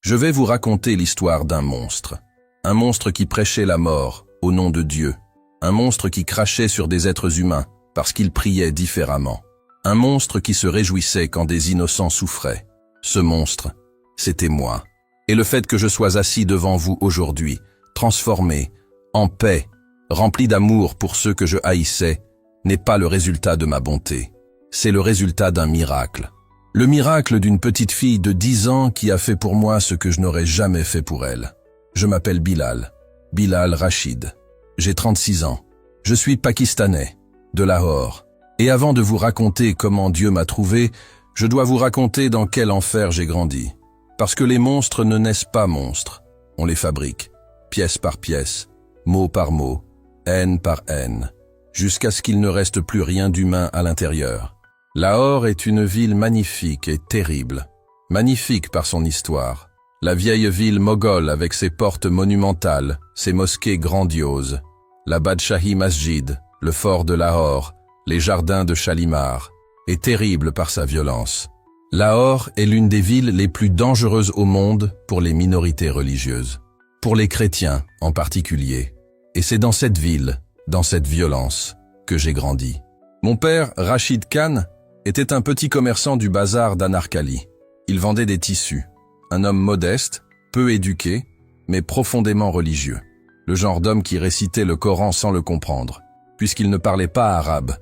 Je vais vous raconter l'histoire d'un monstre. Un monstre qui prêchait la mort au nom de Dieu. Un monstre qui crachait sur des êtres humains parce qu'ils priaient différemment. Un monstre qui se réjouissait quand des innocents souffraient. Ce monstre, c'était moi. Et le fait que je sois assis devant vous aujourd'hui, transformé, en paix, rempli d'amour pour ceux que je haïssais, n'est pas le résultat de ma bonté. C'est le résultat d'un miracle. Le miracle d'une petite fille de 10 ans qui a fait pour moi ce que je n'aurais jamais fait pour elle. Je m'appelle Bilal, Bilal Rachid. J'ai 36 ans. Je suis pakistanais, de Lahore. Et avant de vous raconter comment Dieu m'a trouvé, je dois vous raconter dans quel enfer j'ai grandi. Parce que les monstres ne naissent pas monstres. On les fabrique, pièce par pièce, mot par mot, haine par haine, jusqu'à ce qu'il ne reste plus rien d'humain à l'intérieur. Lahore est une ville magnifique et terrible. Magnifique par son histoire. La vieille ville moghole avec ses portes monumentales, ses mosquées grandioses. La Badshahi Masjid, le fort de Lahore, les jardins de Shalimar, est terrible par sa violence. Lahore est l'une des villes les plus dangereuses au monde pour les minorités religieuses. Pour les chrétiens en particulier. Et c'est dans cette ville, dans cette violence, que j'ai grandi. Mon père, Rachid Khan, était un petit commerçant du bazar d'Anarkali. Il vendait des tissus. Un homme modeste, peu éduqué, mais profondément religieux. Le genre d'homme qui récitait le Coran sans le comprendre, puisqu'il ne parlait pas arabe,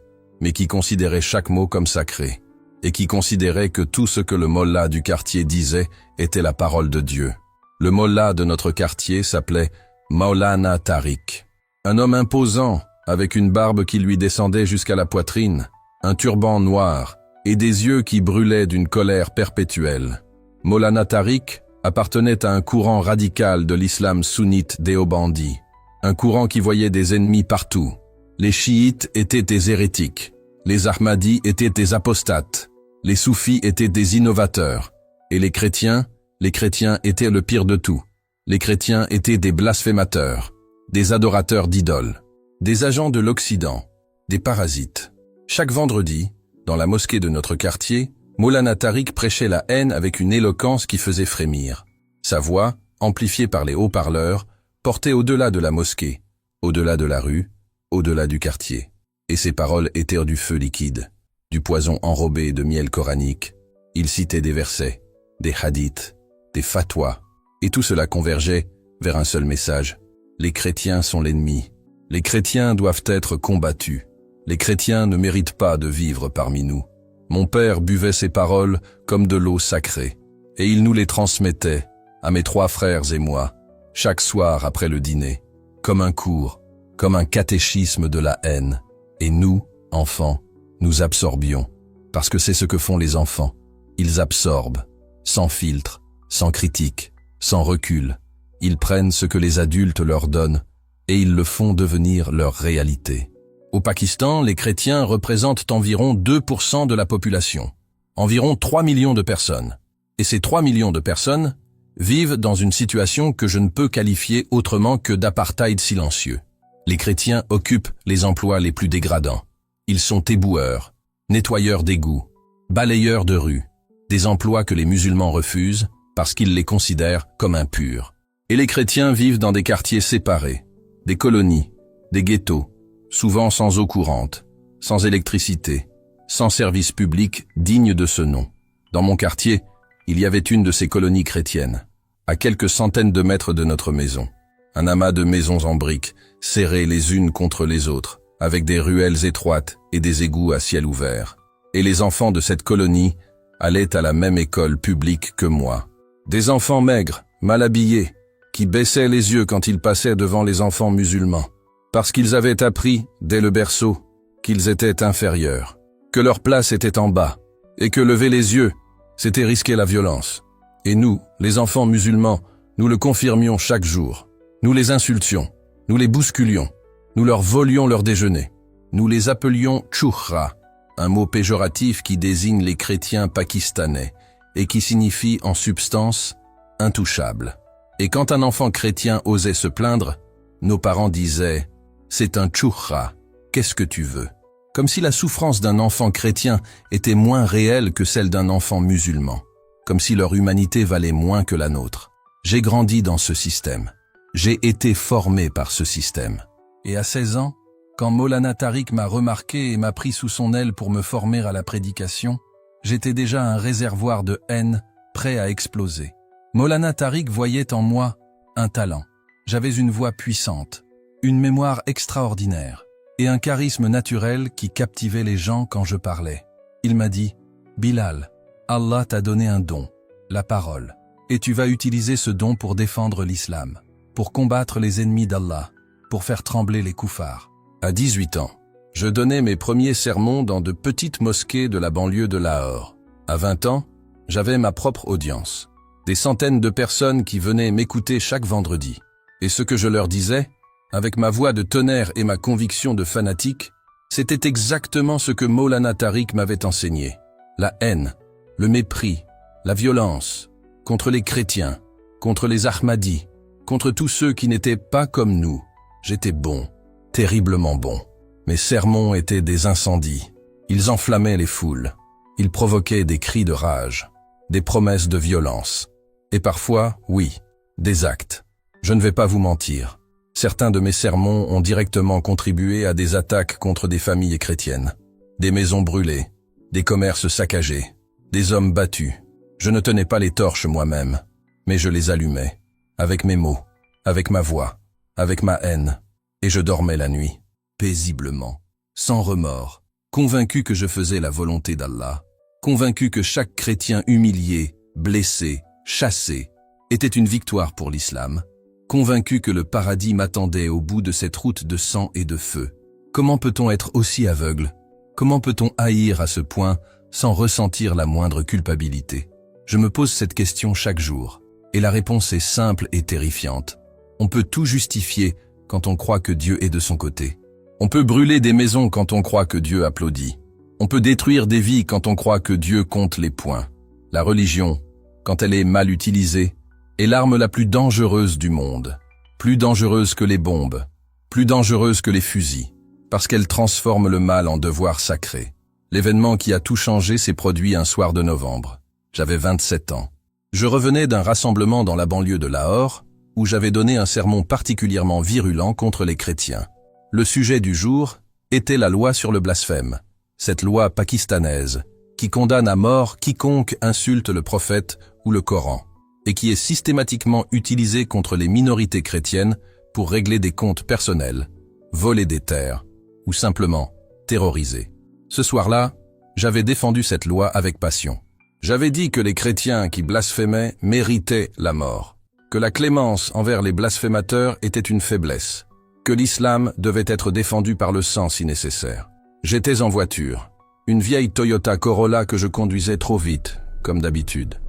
mais qui considérait chaque mot comme sacré, et qui considérait que tout ce que le mollah du quartier disait était la parole de Dieu. Le mollah de notre quartier s'appelait Maulana Tariq. Un homme imposant, avec une barbe qui lui descendait jusqu'à la poitrine, un turban noir et des yeux qui brûlaient d'une colère perpétuelle. Maulana Tariq appartenait à un courant radical de l'islam sunnite déobandi, un courant qui voyait des ennemis partout. Les chiites étaient des hérétiques, les ahmadis étaient des apostates, les soufis étaient des innovateurs, et les chrétiens étaient le pire de tout. Les chrétiens étaient des blasphémateurs, des adorateurs d'idoles, des agents de l'Occident, des parasites. Chaque vendredi, dans la mosquée de notre quartier, Maulana Tariq prêchait la haine avec une éloquence qui faisait frémir. Sa voix, amplifiée par les haut-parleurs, portait au-delà de la mosquée, au-delà de la rue, au-delà du quartier. Et ses paroles étaient du feu liquide, du poison enrobé de miel coranique. Il citait des versets, des hadiths, des fatwas, et tout cela convergeait vers un seul message. Les chrétiens sont l'ennemi. Les chrétiens doivent être combattus. Les chrétiens ne méritent pas de vivre parmi nous. Mon père buvait ces paroles comme de l'eau sacrée, et il nous les transmettait, à mes 3 frères et moi, chaque soir après le dîner, comme un cours, comme un catéchisme de la haine. Et nous, enfants, nous absorbions, parce que c'est ce que font les enfants. Ils absorbent, sans filtre, sans critique, sans recul. Ils prennent ce que les adultes leur donnent, et ils le font devenir leur réalité. Au Pakistan, les chrétiens représentent environ 2% de la population, environ 3 millions de personnes. Et ces 3 millions de personnes vivent dans une situation que je ne peux qualifier autrement que d'apartheid silencieux. Les chrétiens occupent les emplois les plus dégradants. Ils sont éboueurs, nettoyeurs d'égouts, balayeurs de rues, des emplois que les musulmans refusent parce qu'ils les considèrent comme impurs. Et les chrétiens vivent dans des quartiers séparés, des colonies, des ghettos, souvent sans eau courante, sans électricité, sans service public digne de ce nom. Dans mon quartier, il y avait une de ces colonies chrétiennes, à quelques centaines de mètres de notre maison. Un amas de maisons en briques, serrées les unes contre les autres, avec des ruelles étroites et des égouts à ciel ouvert. Et les enfants de cette colonie allaient à la même école publique que moi. Des enfants maigres, mal habillés, qui baissaient les yeux quand ils passaient devant les enfants musulmans, parce qu'ils avaient appris, dès le berceau, qu'ils étaient inférieurs, que leur place était en bas, et que lever les yeux, c'était risquer la violence. Et nous, les enfants musulmans, nous le confirmions chaque jour. Nous les insultions, nous les bousculions, nous leur volions leur déjeuner. Nous les appelions tchouhra, un mot péjoratif qui désigne les chrétiens pakistanais et qui signifie en substance « intouchable ». Et quand un enfant chrétien osait se plaindre, nos parents disaient « c'est un tchouhra, qu'est-ce que tu veux ?» Comme si la souffrance d'un enfant chrétien était moins réelle que celle d'un enfant musulman, comme si leur humanité valait moins que la nôtre. J'ai grandi dans ce système. J'ai été formé par ce système. Et à 16 ans, quand Maulana Tariq m'a remarqué et m'a pris sous son aile pour me former à la prédication, j'étais déjà un réservoir de haine prêt à exploser. Maulana Tariq voyait en moi un talent. J'avais une voix puissante, une mémoire extraordinaire et un charisme naturel qui captivait les gens quand je parlais. Il m'a dit « Bilal, Allah t'a donné un don, la parole, et tu vas utiliser ce don pour défendre l'islam, pour combattre les ennemis d'Allah, pour faire trembler les koufars. » À 18 ans, je donnais mes premiers sermons dans de petites mosquées de la banlieue de Lahore. À 20 ans, j'avais ma propre audience. Des centaines de personnes qui venaient m'écouter chaque vendredi. Et ce que je leur disais, avec ma voix de tonnerre et ma conviction de fanatique, c'était exactement ce que Maulana Tariq m'avait enseigné. La haine, le mépris, la violence, contre les chrétiens, contre les Ahmadis, contre tous ceux qui n'étaient pas comme nous. J'étais bon, terriblement bon. Mes sermons étaient des incendies. Ils enflammaient les foules. Ils provoquaient des cris de rage, des promesses de violence. Et parfois, oui, des actes. Je ne vais pas vous mentir. Certains de mes sermons ont directement contribué à des attaques contre des familles chrétiennes. Des maisons brûlées, des commerces saccagés, des hommes battus. Je ne tenais pas les torches moi-même, mais je les allumais, avec mes mots, avec ma voix, avec ma haine. Et je dormais la nuit, paisiblement, sans remords, convaincu que je faisais la volonté d'Allah, convaincu que chaque chrétien humilié, blessé, chassé, était une victoire pour l'islam, convaincu que le paradis m'attendait au bout de cette route de sang et de feu. Comment peut-on être aussi aveugle? Comment peut-on haïr à ce point sans ressentir la moindre culpabilité? Je me pose cette question chaque jour, et la réponse est simple et terrifiante. On peut tout justifier quand on croit que Dieu est de son côté. On peut brûler des maisons quand on croit que Dieu applaudit. On peut détruire des vies quand on croit que Dieu compte les points. La religion, quand elle est mal utilisée, est l'arme la plus dangereuse du monde. Plus dangereuse que les bombes, plus dangereuse que les fusils, parce qu'elle transforme le mal en devoir sacré. L'événement qui a tout changé s'est produit un soir de novembre. J'avais 27 ans. Je revenais d'un rassemblement dans la banlieue de Lahore, où j'avais donné un sermon particulièrement virulent contre les chrétiens. Le sujet du jour était la loi sur le blasphème, cette loi pakistanaise qui condamne à mort quiconque insulte le prophète ou le Coran, et qui est systématiquement utilisée contre les minorités chrétiennes pour régler des comptes personnels, voler des terres ou simplement terroriser. Ce soir-là, j'avais défendu cette loi avec passion. J'avais dit que les chrétiens qui blasphémaient méritaient la mort, que la clémence envers les blasphémateurs était une faiblesse, que l'islam devait être défendu par le sang si nécessaire. J'étais en voiture, une vieille Toyota Corolla que je conduisais trop vite, comme d'habitude.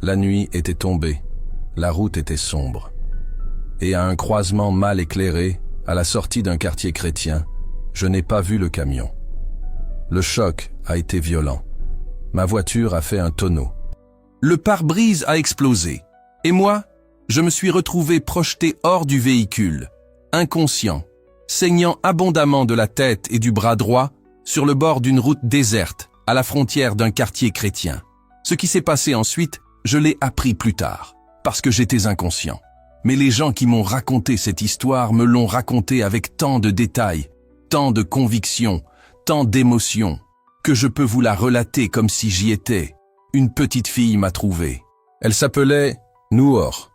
La nuit était tombée, la route était sombre. Et à un croisement mal éclairé, à la sortie d'un quartier chrétien, je n'ai pas vu le camion. Le choc a été violent. Ma voiture a fait un tonneau. Le pare-brise a explosé. Et moi, je me suis retrouvé projeté hors du véhicule, inconscient, saignant abondamment de la tête et du bras droit, sur le bord d'une route déserte, à la frontière d'un quartier chrétien. Ce qui s'est passé ensuite, je l'ai appris plus tard, parce que j'étais inconscient. Mais les gens qui m'ont raconté cette histoire me l'ont racontée avec tant de détails, tant de conviction, tant d'émotion, que je peux vous la relater comme si j'y étais. Une petite fille m'a trouvé. Elle s'appelait Noor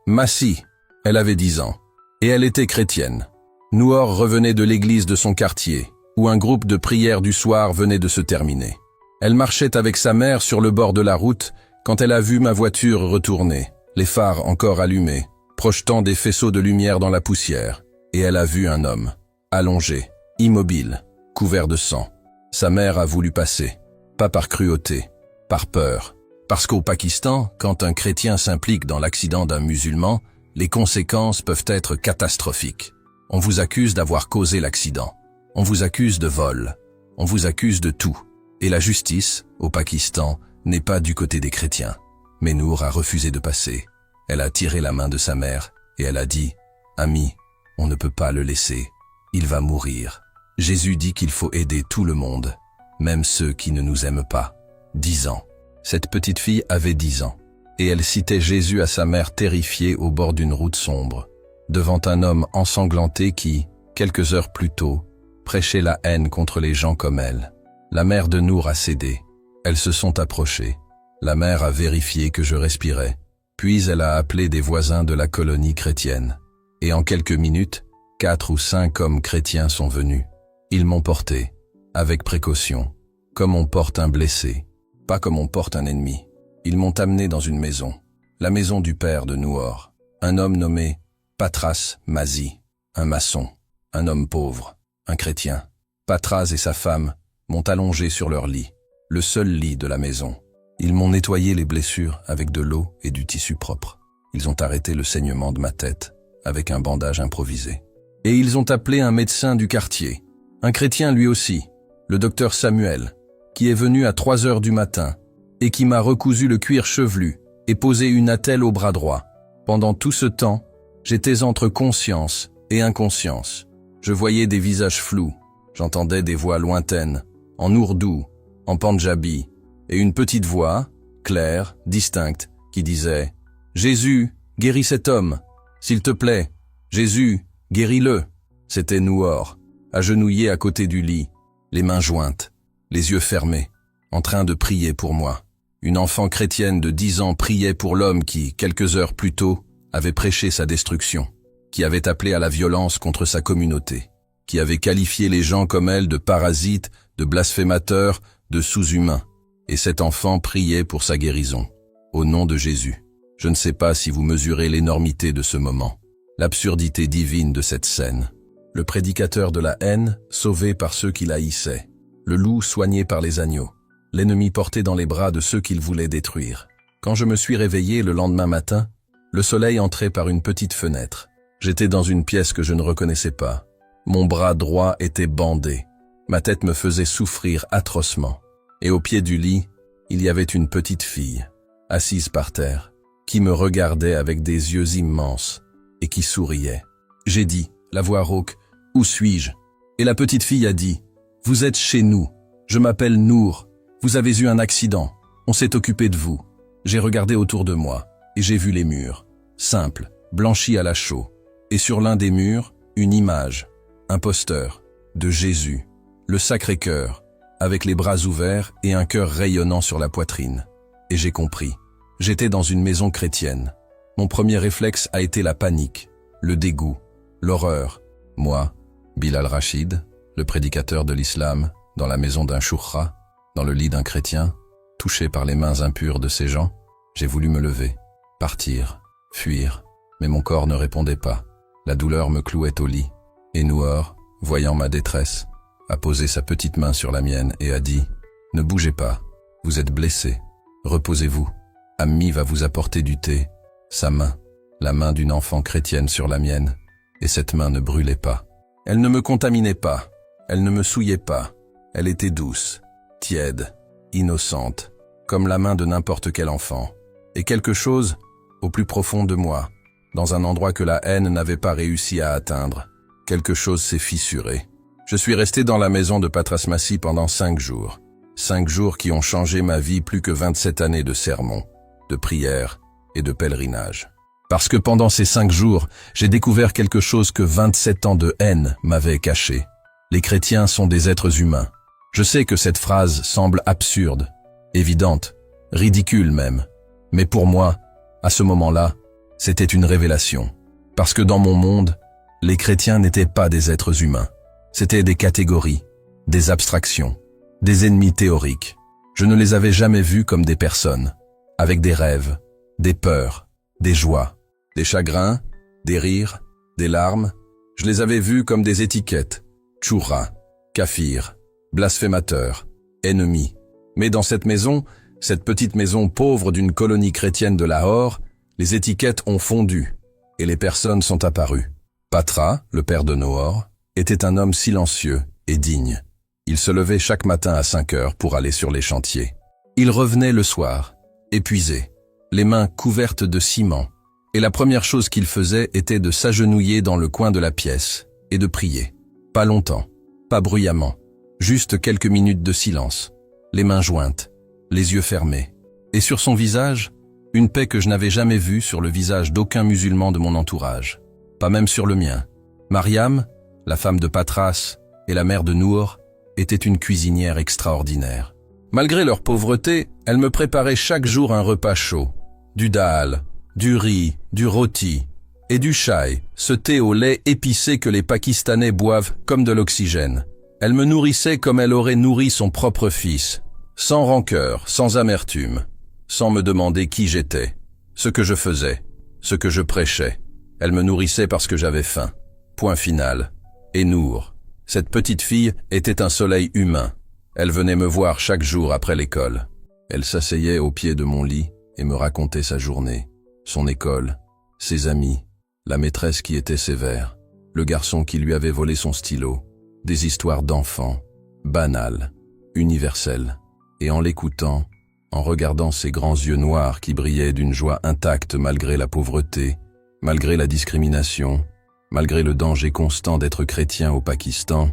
Massi. Elle avait 10 ans. Et elle était chrétienne. Noor revenait de l'église de son quartier, où un groupe de prières du soir venait de se terminer. Elle marchait avec sa mère sur le bord de la route quand elle a vu ma voiture retourner, les phares encore allumés, projetant des faisceaux de lumière dans la poussière, et elle a vu un homme, allongé, immobile, couvert de sang. Sa mère a voulu passer, pas par cruauté, par peur. Parce qu'au Pakistan, quand un chrétien s'implique dans l'accident d'un musulman, les conséquences peuvent être catastrophiques. On vous accuse d'avoir causé l'accident. On vous accuse de vol. On vous accuse de tout. Et la justice, au Pakistan, n'est pas du côté des chrétiens. Mais Noor a refusé de passer. Elle a tiré la main de sa mère et elle a dit « Ami, on ne peut pas le laisser. Il va mourir. » Jésus dit qu'il faut aider tout le monde, même ceux qui ne nous aiment pas. 10 ans. Cette petite fille avait 10 ans. et elle citait Jésus à sa mère terrifiée au bord d'une route sombre, devant un homme ensanglanté qui, quelques heures plus tôt, prêchait la haine contre les gens comme elle. La mère de Nour a cédé. Elles se sont approchées. La mère a vérifié que je respirais, puis elle a appelé des voisins de la colonie chrétienne. Et en quelques minutes, 4 ou 5 hommes chrétiens sont venus. Ils m'ont porté, avec précaution, comme on porte un blessé, pas comme on porte un ennemi. Ils m'ont amené dans une maison, la maison du père de Nouor, un homme nommé Patras Mazi, un maçon, un homme pauvre, un chrétien. Patras et sa femme m'ont allongé sur leur lit, le seul lit de la maison. Ils m'ont nettoyé les blessures avec de l'eau et du tissu propre. Ils ont arrêté le saignement de ma tête avec un bandage improvisé. Et ils ont appelé un médecin du quartier, un chrétien lui aussi, le docteur Samuel, qui est venu à 3 heures du matin et qui m'a recousu le cuir chevelu et posé une attelle au bras droit. Pendant tout ce temps, j'étais entre conscience et inconscience. Je voyais des visages flous, j'entendais des voix lointaines, en ourdou, en pandjabi, et une petite voix, claire, distincte, qui disait « Jésus, guéris cet homme, s'il te plaît, Jésus, guéris-le ». C'était Nouor, agenouillé à côté du lit, les mains jointes, les yeux fermés, en train de prier pour moi. Une enfant chrétienne de 10 ans priait pour l'homme qui, quelques heures plus tôt, avait prêché sa destruction, qui avait appelé à la violence contre sa communauté, qui avait qualifié les gens comme elle de parasites, de blasphémateurs, de sous-humains. Et cet enfant priait pour sa guérison. Au nom de Jésus. Je ne sais pas si vous mesurez l'énormité de ce moment, l'absurdité divine de cette scène. Le prédicateur de la haine, sauvé par ceux qui haïssaient. Le loup soigné par les agneaux. L'ennemi porté dans les bras de ceux qu'il voulait détruire. Quand je me suis réveillé le lendemain matin, le soleil entrait par une petite fenêtre. J'étais dans une pièce que je ne reconnaissais pas. Mon bras droit était bandé. Ma tête me faisait souffrir atrocement. Et au pied du lit, il y avait une petite fille, assise par terre, qui me regardait avec des yeux immenses et qui souriait. J'ai dit, la voix rauque, « Où suis-je » Et la petite fille a dit, « Vous êtes chez nous. Je m'appelle Nour. Vous avez eu un accident. On s'est occupé de vous. » J'ai regardé autour de moi et j'ai vu les murs, simples, blanchis à la chaux. Et sur l'un des murs, une image, un poster, de Jésus, le Sacré-Cœur, avec les bras ouverts et un cœur rayonnant sur la poitrine. Et j'ai compris. J'étais dans une maison chrétienne. Mon premier réflexe a été la panique, le dégoût, l'horreur. Moi, Bilal Rachid, le prédicateur de l'islam, dans la maison d'un choukra, dans le lit d'un chrétien, touché par les mains impures de ces gens, j'ai voulu me lever, partir, fuir, mais mon corps ne répondait pas. La douleur me clouait au lit. Et Nouor, voyant ma détresse, a posé sa petite main sur la mienne et a dit « Ne bougez pas, vous êtes blessé, reposez-vous. Ammi va vous apporter du thé. » Sa main, la main d'une enfant chrétienne sur la mienne, et cette main ne brûlait pas. Elle ne me contaminait pas, elle ne me souillait pas. Elle était douce, tiède, innocente, comme la main de n'importe quel enfant. Et quelque chose, au plus profond de moi, dans un endroit que la haine n'avait pas réussi à atteindre, quelque chose s'est fissuré. Je suis resté dans la maison de Patras Mazi pendant 5 jours. 5 jours qui ont changé ma vie plus que 27 années de sermons, de prières et de pèlerinage. Parce que pendant ces 5 jours, j'ai découvert quelque chose que 27 ans de haine m'avaient caché. Les chrétiens sont des êtres humains. Je sais que cette phrase semble absurde, évidente, ridicule même. Mais pour moi, à ce moment-là, c'était une révélation. Parce que dans mon monde, les chrétiens n'étaient pas des êtres humains. C'étaient des catégories, des abstractions, des ennemis théoriques. Je ne les avais jamais vus comme des personnes, avec des rêves, des peurs, des joies, des chagrins, des rires, des larmes. Je les avais vus comme des étiquettes, tchoura, kafir, blasphémateur, ennemi. Mais dans cette maison, cette petite maison pauvre d'une colonie chrétienne de Lahore, les étiquettes ont fondu et les personnes sont apparues. Patra, le père de Nouor, était un homme silencieux et digne. Il se levait chaque matin à 5 heures pour aller sur les chantiers. Il revenait le soir, épuisé, les mains couvertes de ciment, et la première chose qu'il faisait était de s'agenouiller dans le coin de la pièce et de prier. Pas longtemps, pas bruyamment, juste quelques minutes de silence, les mains jointes, les yeux fermés, et sur son visage, Une paix que je n'avais jamais vue sur le visage d'aucun musulman de mon entourage, pas même sur le mien. Mariam, la femme de Patras et la mère de Nour, était une cuisinière extraordinaire. Malgré leur pauvreté, elle me préparait chaque jour un repas chaud. Du dal, du riz, du rôti et du chai, ce thé au lait épicé que les Pakistanais boivent comme de l'oxygène. Elle me nourrissait comme elle aurait nourri son propre fils, sans rancœur, sans amertume, sans me demander qui j'étais, ce que je faisais, ce que je prêchais. Elle me nourrissait parce que j'avais faim. Point final. Et Nour, cette petite fille, était un soleil humain. Elle venait me voir chaque jour après l'école. Elle s'asseyait au pied de mon lit et me racontait sa journée, son école, ses amis, la maîtresse qui était sévère, le garçon qui lui avait volé son stylo, des histoires d'enfants, banales, universelles. Et en l'écoutant, en regardant ses grands yeux noirs qui brillaient d'une joie intacte malgré la pauvreté, malgré la discrimination, malgré le danger constant d'être chrétien au Pakistan,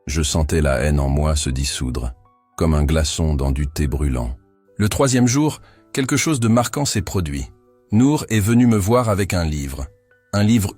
je sentais la haine en moi se dissoudre, comme un glaçon dans du thé brûlant. Le 3e jour, quelque chose de marquant s'est produit. Nour est venue me voir avec un livre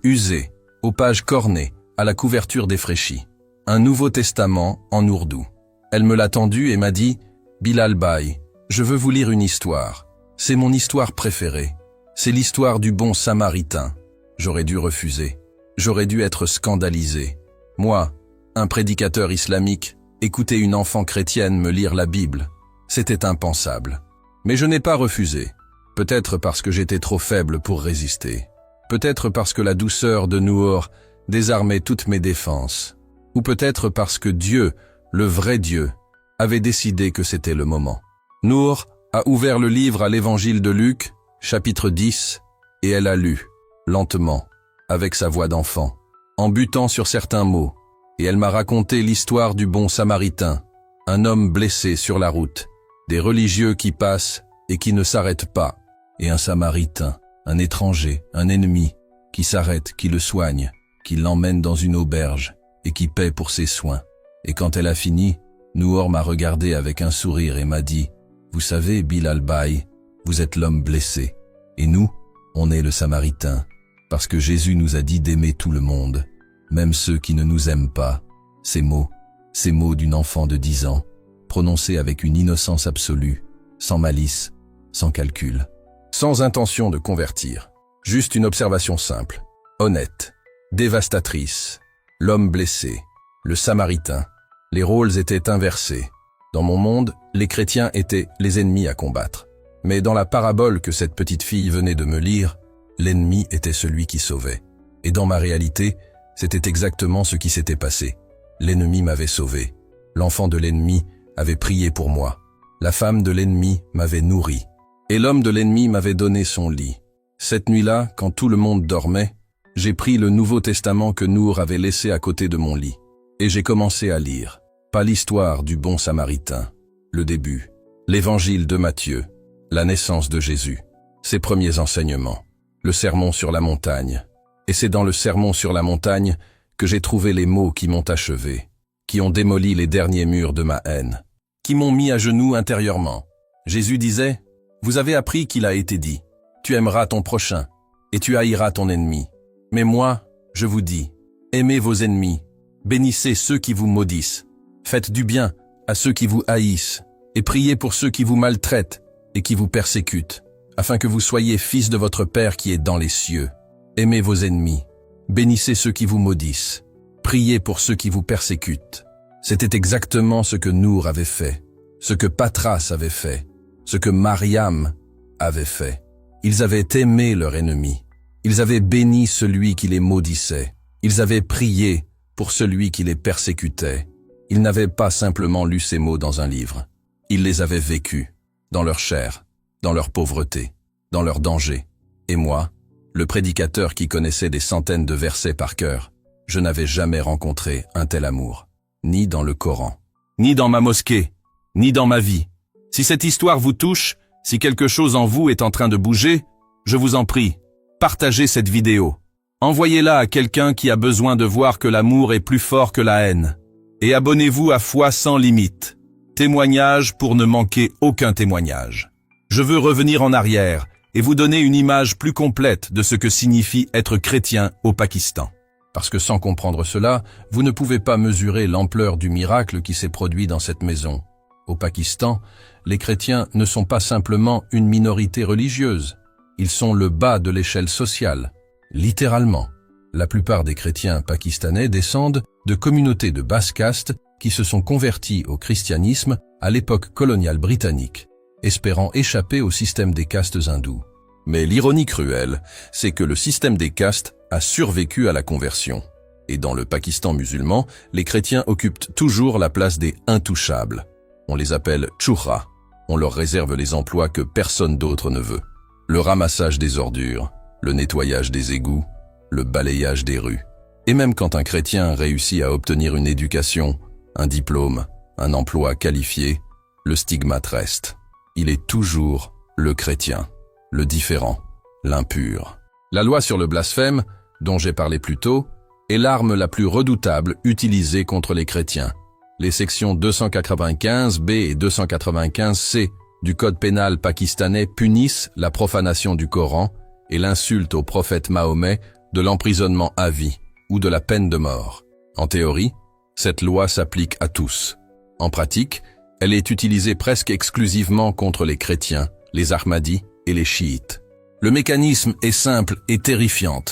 usé, aux pages cornées, à la couverture défraîchie. Un Nouveau Testament en ourdou. Elle me l'a tendu et m'a dit « Bilal Bhai, je veux vous lire une histoire. C'est mon histoire préférée. C'est l'histoire du bon Samaritain. » J'aurais dû refuser. J'aurais dû être scandalisé. Moi, un prédicateur islamique, écouter une enfant chrétienne me lire la Bible, c'était impensable. Mais je n'ai pas refusé. Peut-être parce que j'étais trop faible pour résister. Peut-être parce que la douceur de Nour désarmait toutes mes défenses. Ou peut-être parce que Dieu, le vrai Dieu, avait décidé que c'était le moment. Nour a ouvert le livre à l'évangile de Luc, chapitre 10, et elle a lu, lentement, avec sa voix d'enfant, en butant sur certains mots, et elle m'a raconté l'histoire du bon Samaritain, un homme blessé sur la route, des religieux qui passent et qui ne s'arrêtent pas, et un Samaritain, un étranger, un ennemi, qui s'arrête, qui le soigne, qui l'emmène dans une auberge, et qui paie pour ses soins. Et quand elle a fini, Nour m'a regardé avec un sourire et m'a dit « Vous savez, Bilal Bhai, vous êtes l'homme blessé, et nous, on est le Samaritain, parce que Jésus nous a dit d'aimer tout le monde, même ceux qui ne nous aiment pas. » Ces mots d'une enfant de 10 ans, prononcés avec une innocence absolue, sans malice, sans calcul, sans intention de convertir. Juste une observation simple, honnête, dévastatrice. L'homme blessé, le Samaritain. Les rôles étaient inversés. Dans mon monde, les chrétiens étaient les ennemis à combattre. Mais dans la parabole que cette petite fille venait de me lire, l'ennemi était celui qui sauvait. Et dans ma réalité, c'était exactement ce qui s'était passé. L'ennemi m'avait sauvé. L'enfant de l'ennemi avait prié pour moi. La femme de l'ennemi m'avait nourri. Et l'homme de l'ennemi m'avait donné son lit. Cette nuit-là, quand tout le monde dormait, j'ai pris le Nouveau Testament que Nour avait laissé à côté de mon lit. Et j'ai commencé à lire. Pas l'histoire du bon Samaritain. Le début. L'évangile de Matthieu. La naissance de Jésus. Ses premiers enseignements. Le sermon sur la montagne. Et c'est dans le sermon sur la montagne que j'ai trouvé les mots qui m'ont achevé, qui ont démoli les derniers murs de ma haine, qui m'ont mis à genoux intérieurement. Jésus disait, « Vous avez appris qu'il a été dit, tu aimeras ton prochain, et tu haïras ton ennemi. Mais moi, je vous dis, aimez vos ennemis, bénissez ceux qui vous maudissent, faites du bien à ceux qui vous haïssent, et priez pour ceux qui vous maltraitent et qui vous persécutent, afin que vous soyez fils de votre Père qui est dans les cieux. Aimez vos ennemis, bénissez ceux qui vous maudissent, priez pour ceux qui vous persécutent. » C'était exactement ce que Nour avait fait, ce que Patras avait fait, ce que Mariam avait fait. Ils avaient aimé leur ennemi. Ils avaient béni celui qui les maudissait. Ils avaient prié pour celui qui les persécutait. Ils n'avaient pas simplement lu ces mots dans un livre. Ils les avaient vécus, dans leur chair, dans leur pauvreté, dans leur danger. Et moi, le prédicateur qui connaissait des centaines de versets par cœur, je n'avais jamais rencontré un tel amour, ni dans le Coran, ni dans ma mosquée, ni dans ma vie. Si cette histoire vous touche, si quelque chose en vous est en train de bouger, je vous en prie, partagez cette vidéo. Envoyez-la à quelqu'un qui a besoin de voir que l'amour est plus fort que la haine. Et abonnez-vous à Foi sans limite. Témoignage pour ne manquer aucun témoignage. Je veux revenir en arrière et vous donner une image plus complète de ce que signifie être chrétien au Pakistan. Parce que sans comprendre cela, vous ne pouvez pas mesurer l'ampleur du miracle qui s'est produit dans cette maison. Au Pakistan, les chrétiens ne sont pas simplement une minorité religieuse. Ils sont le bas de l'échelle sociale, littéralement. La plupart des chrétiens pakistanais descendent de communautés de basse caste qui se sont convertis au christianisme à l'époque coloniale britannique, espérant échapper au système des castes hindous. Mais l'ironie cruelle, c'est que le système des castes a survécu à la conversion. Et dans le Pakistan musulman, les chrétiens occupent toujours la place des intouchables. On les appelle chouhra. On leur réserve les emplois que personne d'autre ne veut. Le ramassage des ordures, le nettoyage des égouts, le balayage des rues. Et même quand un chrétien réussit à obtenir une éducation, un diplôme, un emploi qualifié, le stigmate reste. Il est toujours le chrétien, le différent, l'impur. La loi sur le blasphème, dont j'ai parlé plus tôt, est l'arme la plus redoutable utilisée contre les chrétiens. Les sections 295B et 295C du Code pénal pakistanais punissent la profanation du Coran et l'insulte au prophète Mahomet de l'emprisonnement à vie ou de la peine de mort. En théorie, cette loi s'applique à tous. En pratique, elle est utilisée presque exclusivement contre les chrétiens, les Ahmadis et les chiites. Le mécanisme est simple et terrifiant.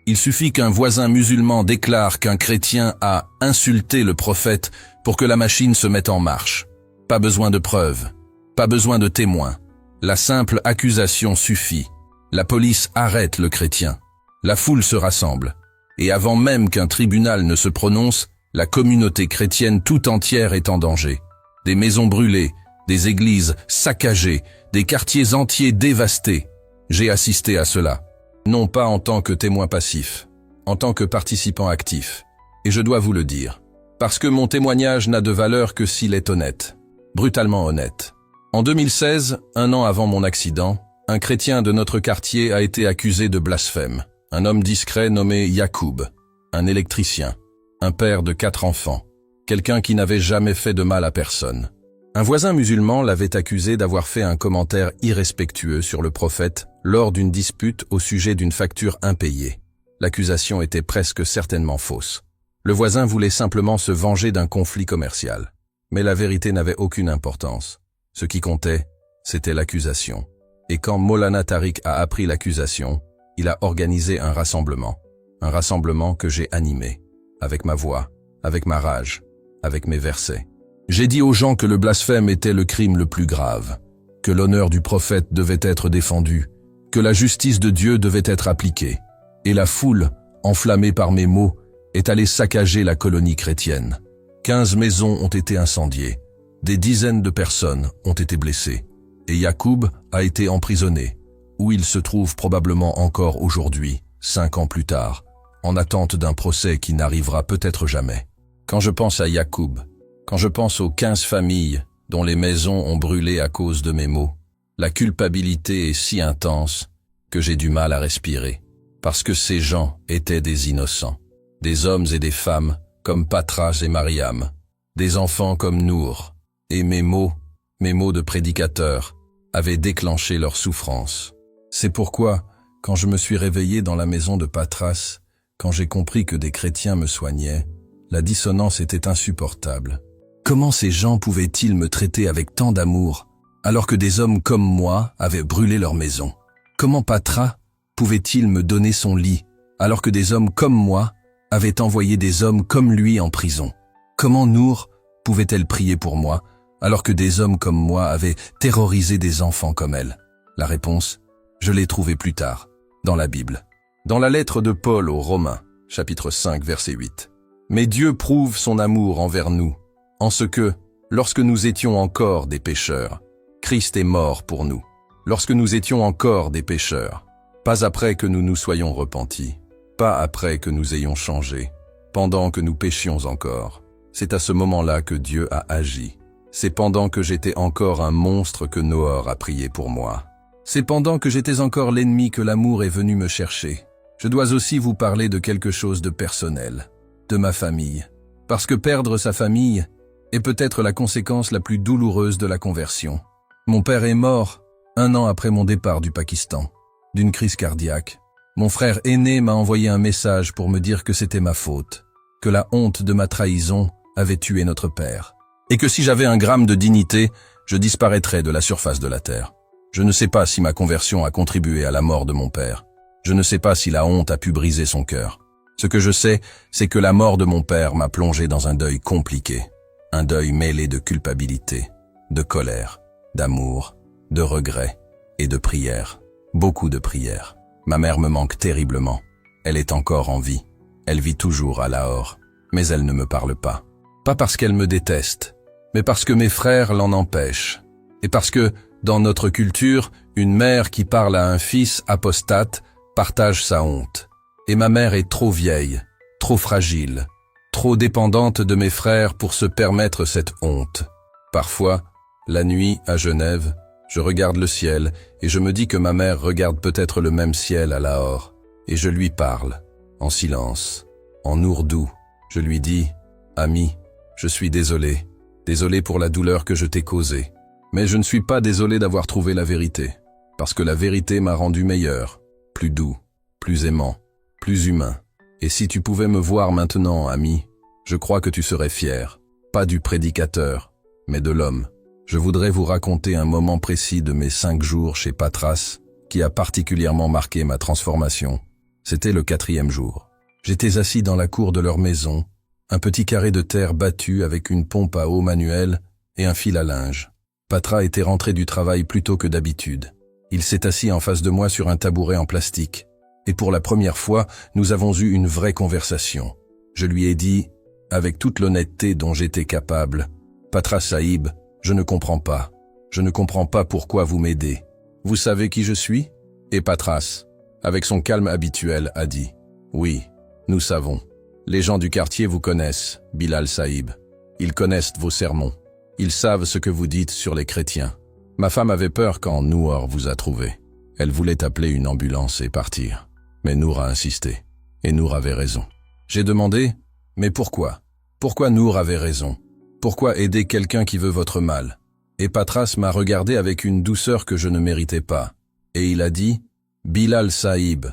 Il suffit qu'un voisin musulman déclare qu'un chrétien a insulté le prophète pour que la machine se mette en marche. Pas besoin de preuves, pas besoin de témoins. La simple accusation suffit. La police arrête le chrétien. La foule se rassemble. Et avant même qu'un tribunal ne se prononce, la communauté chrétienne tout entière est en danger. Des maisons brûlées, des églises saccagées, des quartiers entiers dévastés. J'ai assisté à cela. Non pas en tant que témoin passif, en tant que participant actif. Et je dois vous le dire. Parce que mon témoignage n'a de valeur que s'il est honnête. Brutalement honnête. En 2016, un an avant mon accident, un chrétien de notre quartier a été accusé de blasphème. Un homme discret nommé Yacoub, un électricien, un père de 4 enfants, quelqu'un qui n'avait jamais fait de mal à personne. Un voisin musulman l'avait accusé d'avoir fait un commentaire irrespectueux sur le prophète lors d'une dispute au sujet d'une facture impayée. L'accusation était presque certainement fausse. Le voisin voulait simplement se venger d'un conflit commercial. Mais la vérité n'avait aucune importance. Ce qui comptait, c'était l'accusation. Et quand Maulana Tariq a appris l'accusation, il a organisé un rassemblement que j'ai animé, avec ma voix, avec ma rage, avec mes versets. J'ai dit aux gens que le blasphème était le crime le plus grave, que l'honneur du prophète devait être défendu, que la justice de Dieu devait être appliquée. Et la foule, enflammée par mes mots, est allée saccager la colonie chrétienne. 15 maisons ont été incendiées, des dizaines de personnes ont été blessées, et Yacoub a été emprisonné, où il se trouve probablement encore aujourd'hui, 5 ans plus tard, en attente d'un procès qui n'arrivera peut-être jamais. Quand je pense à Yacoub, quand je pense aux 15 familles dont les maisons ont brûlé à cause de mes mots, la culpabilité est si intense que j'ai du mal à respirer, parce que ces gens étaient des innocents, des hommes et des femmes comme Patras et Mariam, des enfants comme Nour, et mes mots de prédicateur, avaient déclenché leur souffrance. C'est pourquoi, quand je me suis réveillé dans la maison de Patras, quand j'ai compris que des chrétiens me soignaient, la dissonance était insupportable. Comment ces gens pouvaient-ils me traiter avec tant d'amour, alors que des hommes comme moi avaient brûlé leur maison? Comment Patras pouvait-il me donner son lit, alors que des hommes comme moi avaient envoyé des hommes comme lui en prison? Comment Nour pouvait-elle prier pour moi, alors que des hommes comme moi avaient terrorisé des enfants comme elle? La réponse, je l'ai trouvée plus tard, dans la Bible. Dans la lettre de Paul aux Romains, chapitre 5, verset 8. Mais Dieu prouve son amour envers nous, en ce que, lorsque nous étions encore des pécheurs, Christ est mort pour nous. Lorsque nous étions encore des pécheurs, pas après que nous nous soyons repentis, pas après que nous ayons changé, pendant que nous péchions encore. C'est à ce moment-là que Dieu a agi. C'est pendant que j'étais encore un monstre que Noor a prié pour moi. C'est pendant que j'étais encore l'ennemi que l'amour est venu me chercher. Je dois aussi vous parler de quelque chose de personnel, de ma famille. Parce que perdre sa famille est peut-être la conséquence la plus douloureuse de la conversion. Mon père est mort, 1 an après mon départ du Pakistan, d'une crise cardiaque. Mon frère aîné m'a envoyé un message pour me dire que c'était ma faute, que la honte de ma trahison avait tué notre père, et que si j'avais un gramme de dignité, je disparaîtrais de la surface de la terre. Je ne sais pas si ma conversion a contribué à la mort de mon père. Je ne sais pas si la honte a pu briser son cœur. Ce que je sais, c'est que la mort de mon père m'a plongé dans un deuil compliqué, un deuil mêlé de culpabilité, de colère, d'amour, de regret et de prières. Beaucoup de prières. Ma mère me manque terriblement. Elle est encore en vie. Elle vit toujours à Lahore, mais elle ne me parle pas. Pas parce qu'elle me déteste, mais parce que mes frères l'en empêchent. Et parce que, dans notre culture, une mère qui parle à un fils apostate partage sa honte. Et ma mère est trop vieille, trop fragile, trop dépendante de mes frères pour se permettre cette honte. Parfois, la nuit, à Genève, je regarde le ciel et je me dis que ma mère regarde peut-être le même ciel à Lahore. Et je lui parle, en silence, en ourdou. Je lui dis, « Ami, je suis désolé pour la douleur que je t'ai causée. Mais je ne suis pas désolé d'avoir trouvé la vérité, parce que la vérité m'a rendu meilleur, plus doux, plus aimant, plus humain. Et si tu pouvais me voir maintenant, ami, je crois que tu serais fier, pas du prédicateur, mais de l'homme. Je voudrais vous raconter un moment précis de mes 5 jours chez Patras, qui a particulièrement marqué ma transformation. C'était le 4e jour. J'étais assis dans la cour de leur maison, un petit carré de terre battu avec une pompe à eau manuelle et un fil à linge. Patra était rentré du travail plus tôt que d'habitude. Il s'est assis en face de moi sur un tabouret en plastique. Et pour la première fois, nous avons eu une vraie conversation. Je lui ai dit, avec toute l'honnêteté dont j'étais capable, « Patra Sahib, je ne comprends pas. Je ne comprends pas pourquoi vous m'aidez. Vous savez qui je suis ?» Et Patras, avec son calme habituel, a dit, « Oui, nous savons. Les gens du quartier vous connaissent, Bilal Sahib. Ils connaissent vos sermons. Ils savent ce que vous dites sur les chrétiens. Ma femme avait peur quand Nour vous a trouvé. Elle voulait appeler une ambulance et partir. Mais Nour a insisté. Et Nour avait raison. J'ai demandé, mais pourquoi? Pourquoi Nour avait raison? Pourquoi aider quelqu'un qui veut votre mal? Et Patras m'a regardé avec une douceur que je ne méritais pas. Et il a dit, Bilal Sahib,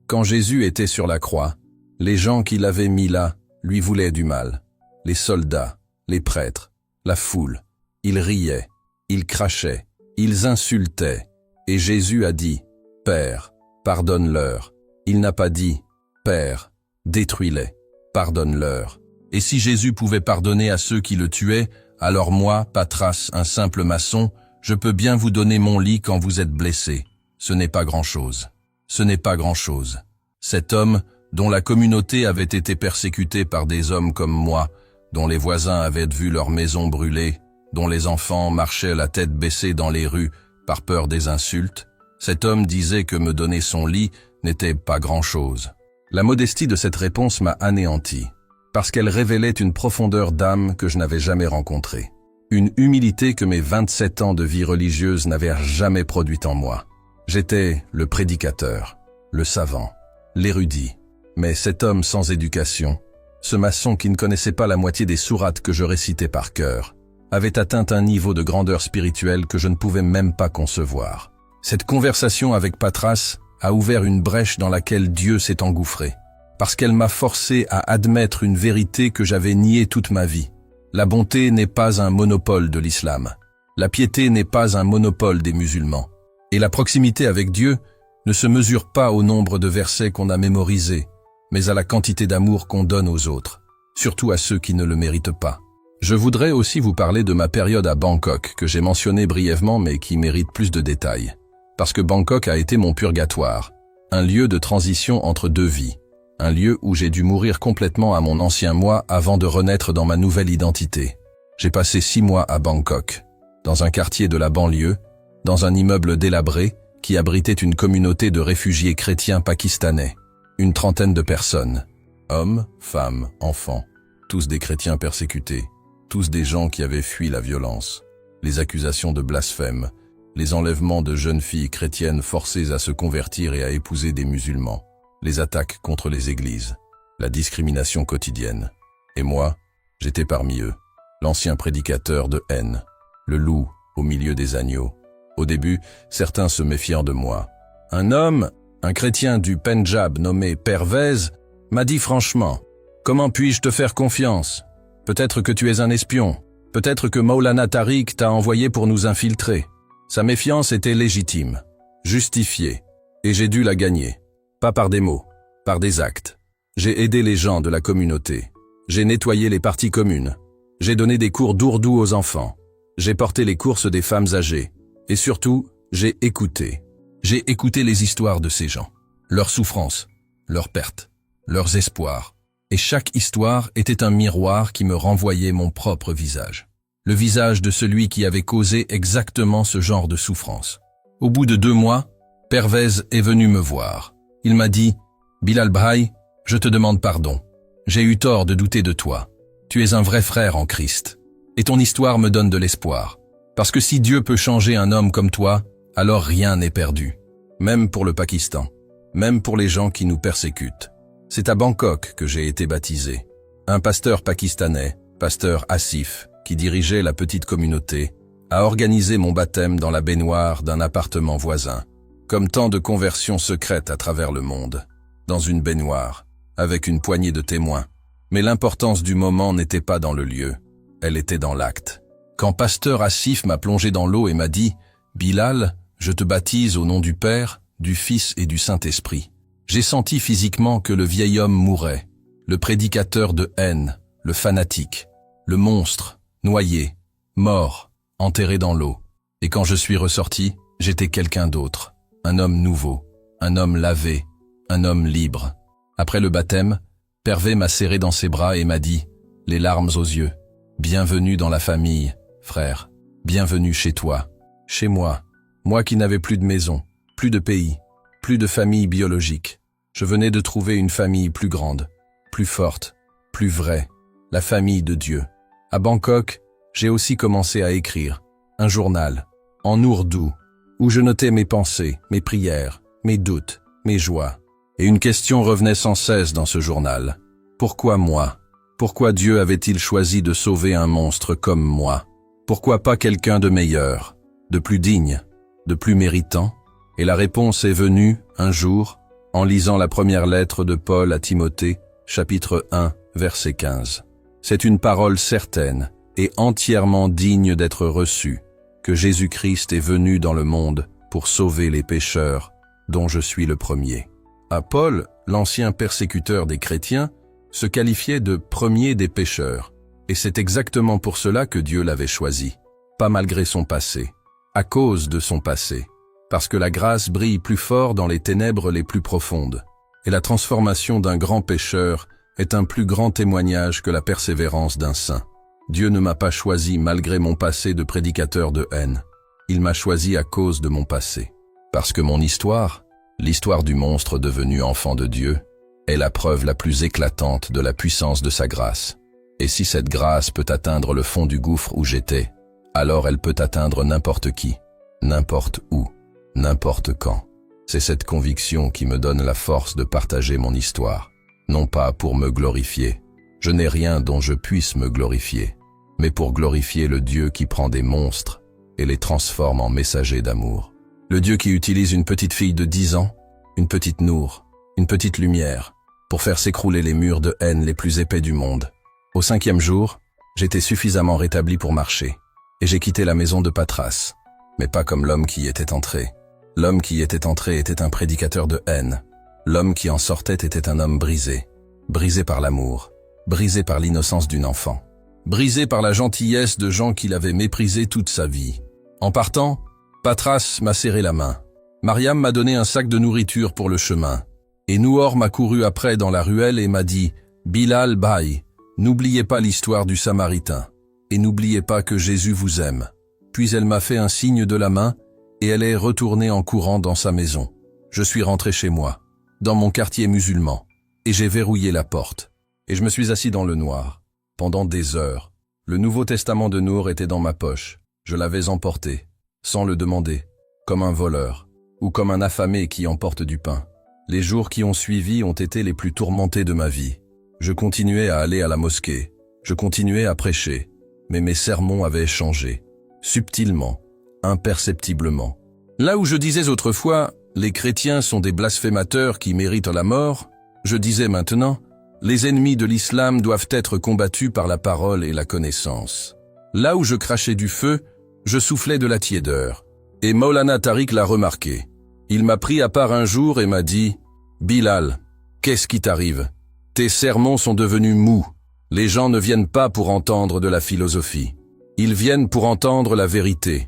quand Jésus était sur la croix, les gens qui l'avaient mis là lui voulaient du mal. Les soldats, les prêtres, la foule. Ils riaient, ils crachaient, ils insultaient. Et Jésus a dit, « Père, pardonne-leur. » Il n'a pas dit, « Père, détruis-les. Pardonne-leur. » Et si Jésus pouvait pardonner à ceux qui le tuaient, alors moi, Patras, un simple maçon, je peux bien vous donner mon lit quand vous êtes blessé. Ce n'est pas grand-chose. Ce n'est pas grand-chose. Cet homme, dont la communauté avait été persécutée par des hommes comme moi, dont les voisins avaient vu leur maison brûler, dont les enfants marchaient la tête baissée dans les rues par peur des insultes, cet homme disait que me donner son lit n'était pas grand-chose. La modestie de cette réponse m'a anéanti, parce qu'elle révélait une profondeur d'âme que je n'avais jamais rencontrée, une humilité que mes 27 ans de vie religieuse n'avaient jamais produite en moi. J'étais le prédicateur, le savant, l'érudit, mais cet homme sans éducation, ce maçon qui ne connaissait pas la moitié des sourates que je récitais par cœur, avait atteint un niveau de grandeur spirituelle que je ne pouvais même pas concevoir. Cette conversation avec Patras a ouvert une brèche dans laquelle Dieu s'est engouffré, parce qu'elle m'a forcé à admettre une vérité que j'avais niée toute ma vie. La bonté n'est pas un monopole de l'islam. La piété n'est pas un monopole des musulmans. Et la proximité avec Dieu ne se mesure pas au nombre de versets qu'on a mémorisés, mais à la quantité d'amour qu'on donne aux autres, surtout à ceux qui ne le méritent pas. Je voudrais aussi vous parler de ma période à Bangkok, que j'ai mentionnée brièvement mais qui mérite plus de détails. Parce que Bangkok a été mon purgatoire, un lieu de transition entre deux vies, un lieu où j'ai dû mourir complètement à mon ancien moi avant de renaître dans ma nouvelle identité. J'ai passé 6 mois à Bangkok, dans un quartier de la banlieue, dans un immeuble délabré qui abritait une communauté de réfugiés chrétiens pakistanais. Une 30aine de personnes, hommes, femmes, enfants, tous des chrétiens persécutés, tous des gens qui avaient fui la violence, les accusations de blasphème, les enlèvements de jeunes filles chrétiennes forcées à se convertir et à épouser des musulmans, les attaques contre les églises, la discrimination quotidienne. Et moi, j'étais parmi eux, l'ancien prédicateur de haine, le loup au milieu des agneaux, Au début, certains se méfiant de moi. Un homme, un chrétien du Pendjab nommé Pervez, m'a dit franchement, « Comment puis-je te faire confiance? Peut-être que tu es un espion. Peut-être que Maulana Tariq t'a envoyé pour nous infiltrer. » Sa méfiance était légitime, justifiée, et j'ai dû la gagner. Pas par des mots, par des actes. J'ai aidé les gens de la communauté. J'ai nettoyé les parties communes. J'ai donné des cours d'ourdou aux enfants. J'ai porté les courses des femmes âgées. Et surtout, j'ai écouté. J'ai écouté les histoires de ces gens, leurs souffrances, leurs pertes, leurs espoirs. Et chaque histoire était un miroir qui me renvoyait mon propre visage. Le visage de celui qui avait causé exactement ce genre de souffrance. Au bout de 2 mois, Pervez est venu me voir. Il m'a dit, « Bilal Bhai, je te demande pardon. J'ai eu tort de douter de toi. Tu es un vrai frère en Christ. Et ton histoire me donne de l'espoir. Parce que si Dieu peut changer un homme comme toi, alors rien n'est perdu. Même pour le Pakistan. Même pour les gens qui nous persécutent. C'est à Bangkok que j'ai été baptisé. Un pasteur pakistanais, pasteur Asif, qui dirigeait la petite communauté, a organisé mon baptême dans la baignoire d'un appartement voisin. Comme tant de conversions secrètes à travers le monde. Dans une baignoire, avec une poignée de témoins. Mais l'importance du moment n'était pas dans le lieu. Elle était dans l'acte. Quand pasteur Asif m'a plongé dans l'eau et m'a dit « Bilal, je te baptise au nom du Père, du Fils et du Saint-Esprit », j'ai senti physiquement que le vieil homme mourait, le prédicateur de haine, le fanatique, le monstre, noyé, mort, enterré dans l'eau. Et quand je suis ressorti, j'étais quelqu'un d'autre, un homme nouveau, un homme lavé, un homme libre. Après le baptême, Pervé m'a serré dans ses bras et m'a dit, les larmes aux yeux, « Bienvenue dans la famille, frère, bienvenue chez toi, chez moi, moi qui n'avais plus de maison, plus de pays, plus de famille biologique. Je venais de trouver une famille plus grande, plus forte, plus vraie, la famille de Dieu. À Bangkok, j'ai aussi commencé à écrire, un journal, en ourdou, où je notais mes pensées, mes prières, mes doutes, mes joies. Et une question revenait sans cesse dans ce journal. Pourquoi moi? Pourquoi Dieu avait-il choisi de sauver un monstre comme moi? Pourquoi pas quelqu'un de meilleur, de plus digne, de plus méritant? Et la réponse est venue, un jour, en lisant la première lettre de Paul à Timothée, chapitre 1, verset 15. C'est une parole certaine et entièrement digne d'être reçue, que Jésus-Christ est venu dans le monde pour sauver les pécheurs, dont je suis le premier. À Paul, l'ancien persécuteur des chrétiens, se qualifiait de premier des pécheurs, et c'est exactement pour cela que Dieu l'avait choisi, pas malgré son passé, à cause de son passé, parce que la grâce brille plus fort dans les ténèbres les plus profondes, et la transformation d'un grand pécheur est un plus grand témoignage que la persévérance d'un saint. Dieu ne m'a pas choisi malgré mon passé de prédicateur de haine, il m'a choisi à cause de mon passé, parce que mon histoire, l'histoire du monstre devenu enfant de Dieu, est la preuve la plus éclatante de la puissance de sa grâce. Et si cette grâce peut atteindre le fond du gouffre où j'étais, alors elle peut atteindre n'importe qui, n'importe où, n'importe quand. C'est cette conviction qui me donne la force de partager mon histoire, non pas pour me glorifier. Je n'ai rien dont je puisse me glorifier, mais pour glorifier le Dieu qui prend des monstres et les transforme en messagers d'amour. Le Dieu qui utilise une petite fille de 10 ans, une petite Nour, une petite lumière, pour faire s'écrouler les murs de haine les plus épais du monde. Au 5e jour, j'étais suffisamment rétabli pour marcher, et j'ai quitté la maison de Patras, mais pas comme l'homme qui y était entré. L'homme qui y était entré était un prédicateur de haine. L'homme qui en sortait était un homme brisé, brisé par l'amour, brisé par l'innocence d'une enfant, brisé par la gentillesse de gens qu'il avait méprisés toute sa vie. En partant, Patras m'a serré la main. Mariam m'a donné un sac de nourriture pour le chemin. Et Nouor m'a couru après dans la ruelle et m'a dit « Bilal Bhai, n'oubliez pas l'histoire du Samaritain, et n'oubliez pas que Jésus vous aime. » Puis elle m'a fait un signe de la main, et elle est retournée en courant dans sa maison. Je suis rentré chez moi, dans mon quartier musulman, et j'ai verrouillé la porte. Et je me suis assis dans le noir. Pendant des heures, le Nouveau Testament de Nour était dans ma poche. Je l'avais emporté, sans le demander, comme un voleur, ou comme un affamé qui emporte du pain. Les jours qui ont suivi ont été les plus tourmentés de ma vie. Je continuais à aller à la mosquée, je continuais à prêcher, mais mes sermons avaient changé, subtilement, imperceptiblement. Là où je disais autrefois, les chrétiens sont des blasphémateurs qui méritent la mort, je disais maintenant, les ennemis de l'islam doivent être combattus par la parole et la connaissance. Là où je crachais du feu, je soufflais de la tiédeur. Et Maulana Tariq l'a remarqué. Il m'a pris à part un jour et m'a dit « Bilal, qu'est-ce qui t'arrive? Tes sermons sont devenus mous. Les gens ne viennent pas pour entendre de la philosophie. Ils viennent pour entendre la vérité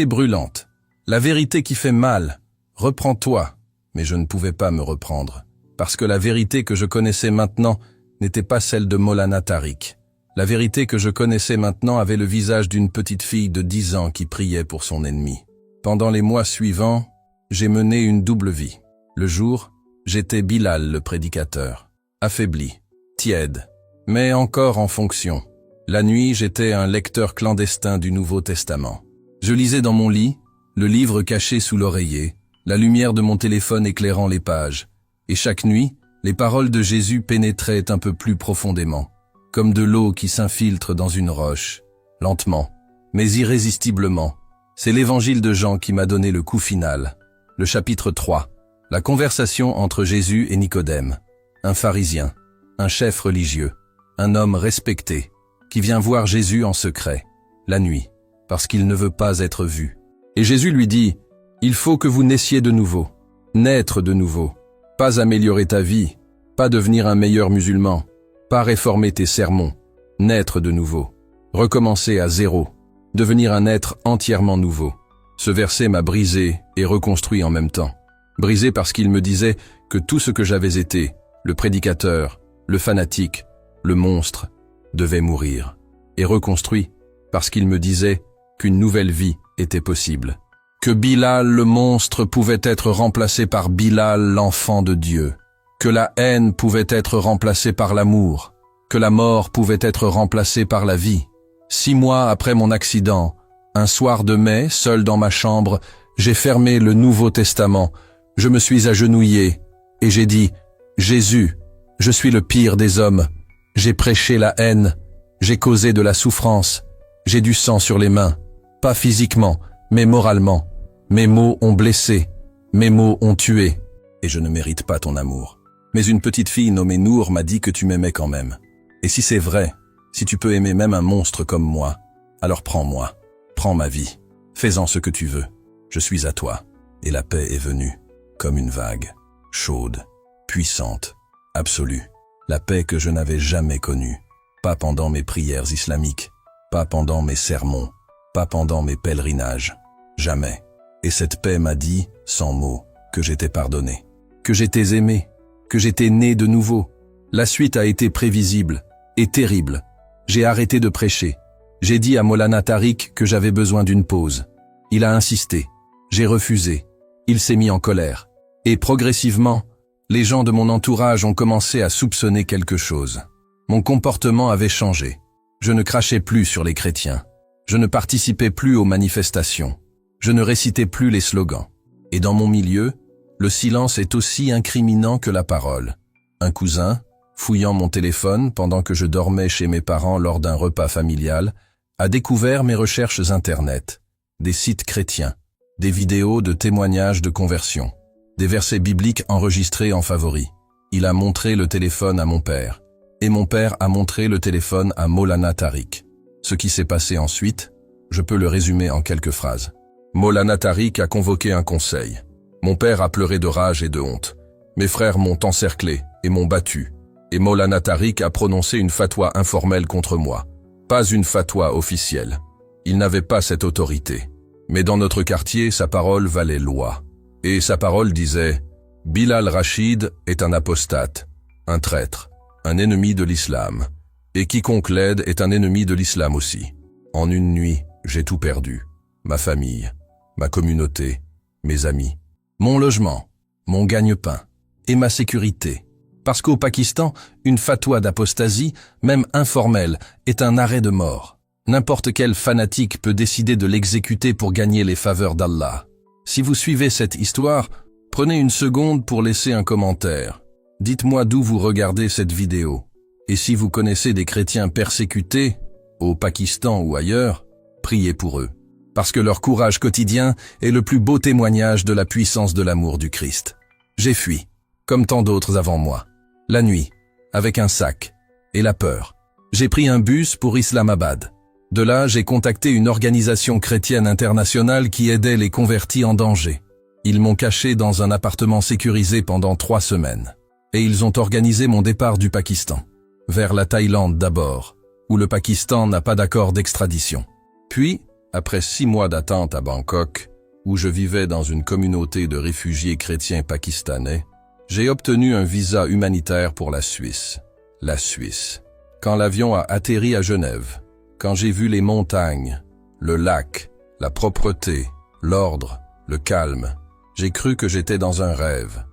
brûlante, la vérité qui fait mal. Reprends-toi. » Mais je ne pouvais pas me reprendre, parce que la vérité que je connaissais maintenant n'était pas celle de Maulana Tariq. La vérité que je connaissais maintenant avait le visage d'une petite fille de 10 ans qui priait pour son ennemi. Pendant les mois suivants, j'ai mené une double vie. Le jour, j'étais Bilal le prédicateur, affaibli, tiède, mais encore en fonction. La nuit, j'étais un lecteur clandestin du Nouveau Testament. Je lisais dans mon lit, le livre caché sous l'oreiller, la lumière de mon téléphone éclairant les pages. Et chaque nuit, les paroles de Jésus pénétraient un peu plus profondément, comme de l'eau qui s'infiltre dans une roche, lentement, mais irrésistiblement. C'est l'évangile de Jean qui m'a donné le coup final. Le chapitre 3, la conversation entre Jésus et Nicodème, un pharisien, un chef religieux, un homme respecté, qui vient voir Jésus en secret, la nuit, parce qu'il ne veut pas être vu. Et Jésus lui dit, « Il faut que vous naissiez de nouveau, naître de nouveau, pas améliorer ta vie, pas devenir un meilleur musulman, pas réformer tes sermons, naître de nouveau, recommencer à zéro, devenir un être entièrement nouveau. » Ce verset m'a brisé et reconstruit en même temps. Brisé parce qu'il me disait que tout ce que j'avais été, le prédicateur, le fanatique, le monstre, devait mourir. Et reconstruit parce qu'il me disait qu'une nouvelle vie était possible. Que Bilal le monstre pouvait être remplacé par Bilal l'enfant de Dieu. Que la haine pouvait être remplacée par l'amour. Que la mort pouvait être remplacée par la vie. 6 mois après mon accident, un soir de mai, seul dans ma chambre, j'ai fermé le Nouveau Testament. Je me suis agenouillé et j'ai dit « Jésus, je suis le pire des hommes. J'ai prêché la haine, j'ai causé de la souffrance, j'ai du sang sur les mains, pas physiquement, mais moralement. Mes mots ont blessé, mes mots ont tué, et je ne mérite pas ton amour. Mais une petite fille nommée Nour m'a dit que tu m'aimais quand même. Et si c'est vrai, si tu peux aimer même un monstre comme moi, alors prends-moi, prends ma vie, fais-en ce que tu veux. Je suis à toi. » Et la paix est venue, comme une vague, chaude, puissante, absolue. La paix que je n'avais jamais connue, pas pendant mes prières islamiques, pas pendant mes sermons, pas pendant mes pèlerinages, jamais. Et cette paix m'a dit, sans mots, que j'étais pardonné, que j'étais aimé, que j'étais né de nouveau. La suite a été prévisible et terrible. J'ai arrêté de prêcher. J'ai dit à Maulana Tariq que j'avais besoin d'une pause. Il a insisté. J'ai refusé. Il s'est mis en colère. Et progressivement, les gens de mon entourage ont commencé à soupçonner quelque chose. Mon comportement avait changé. Je ne crachais plus sur les chrétiens. Je ne participais plus aux manifestations. Je ne récitais plus les slogans. Et dans mon milieu, le silence est aussi incriminant que la parole. Un cousin, fouillant mon téléphone pendant que je dormais chez mes parents lors d'un repas familial, a découvert mes recherches Internet, des sites chrétiens, des vidéos de témoignages de conversion, des versets bibliques enregistrés en favoris. Il a montré le téléphone à mon père, et mon père a montré le téléphone à Maulana Tariq. Ce qui s'est passé ensuite, je peux le résumer en quelques phrases. Maulana Tariq a convoqué un conseil. Mon père a pleuré de rage et de honte. Mes frères m'ont encerclé et m'ont battu. Et Maulana Tariq a prononcé une fatwa informelle contre moi. Pas une fatwa officielle. Il n'avait pas cette autorité. Mais dans notre quartier, sa parole valait loi. Et sa parole disait « Bilal Rachid est un apostate, un traître, un ennemi de l'islam. Et quiconque l'aide est un ennemi de l'islam aussi. » En une nuit, j'ai tout perdu. Ma famille, ma communauté, mes amis, mon logement, mon gagne-pain et ma sécurité. Parce qu'au Pakistan, une fatwa d'apostasie, même informelle, est un arrêt de mort. N'importe quel fanatique peut décider de l'exécuter pour gagner les faveurs d'Allah. Si vous suivez cette histoire, prenez une seconde pour laisser un commentaire. Dites-moi d'où vous regardez cette vidéo. Et si vous connaissez des chrétiens persécutés, au Pakistan ou ailleurs, priez pour eux. parce que leur courage quotidien est le plus beau témoignage de la puissance de l'amour du Christ. J'ai fui, comme tant d'autres avant moi, la nuit, avec un sac, et la peur. J'ai pris un bus pour Islamabad. De là, j'ai contacté une organisation chrétienne internationale qui aidait les convertis en danger. Ils m'ont caché dans un appartement sécurisé pendant 3 semaines. Et ils ont organisé mon départ du Pakistan, vers la Thaïlande d'abord, où le Pakistan n'a pas d'accord d'extradition. Puis, après 6 mois d'attente à Bangkok, où je vivais dans une communauté de réfugiés chrétiens pakistanais, j'ai obtenu un visa humanitaire pour la Suisse. La Suisse. Quand l'avion a atterri à Genève, quand j'ai vu les montagnes, le lac, la propreté, l'ordre, le calme, j'ai cru que j'étais dans un rêve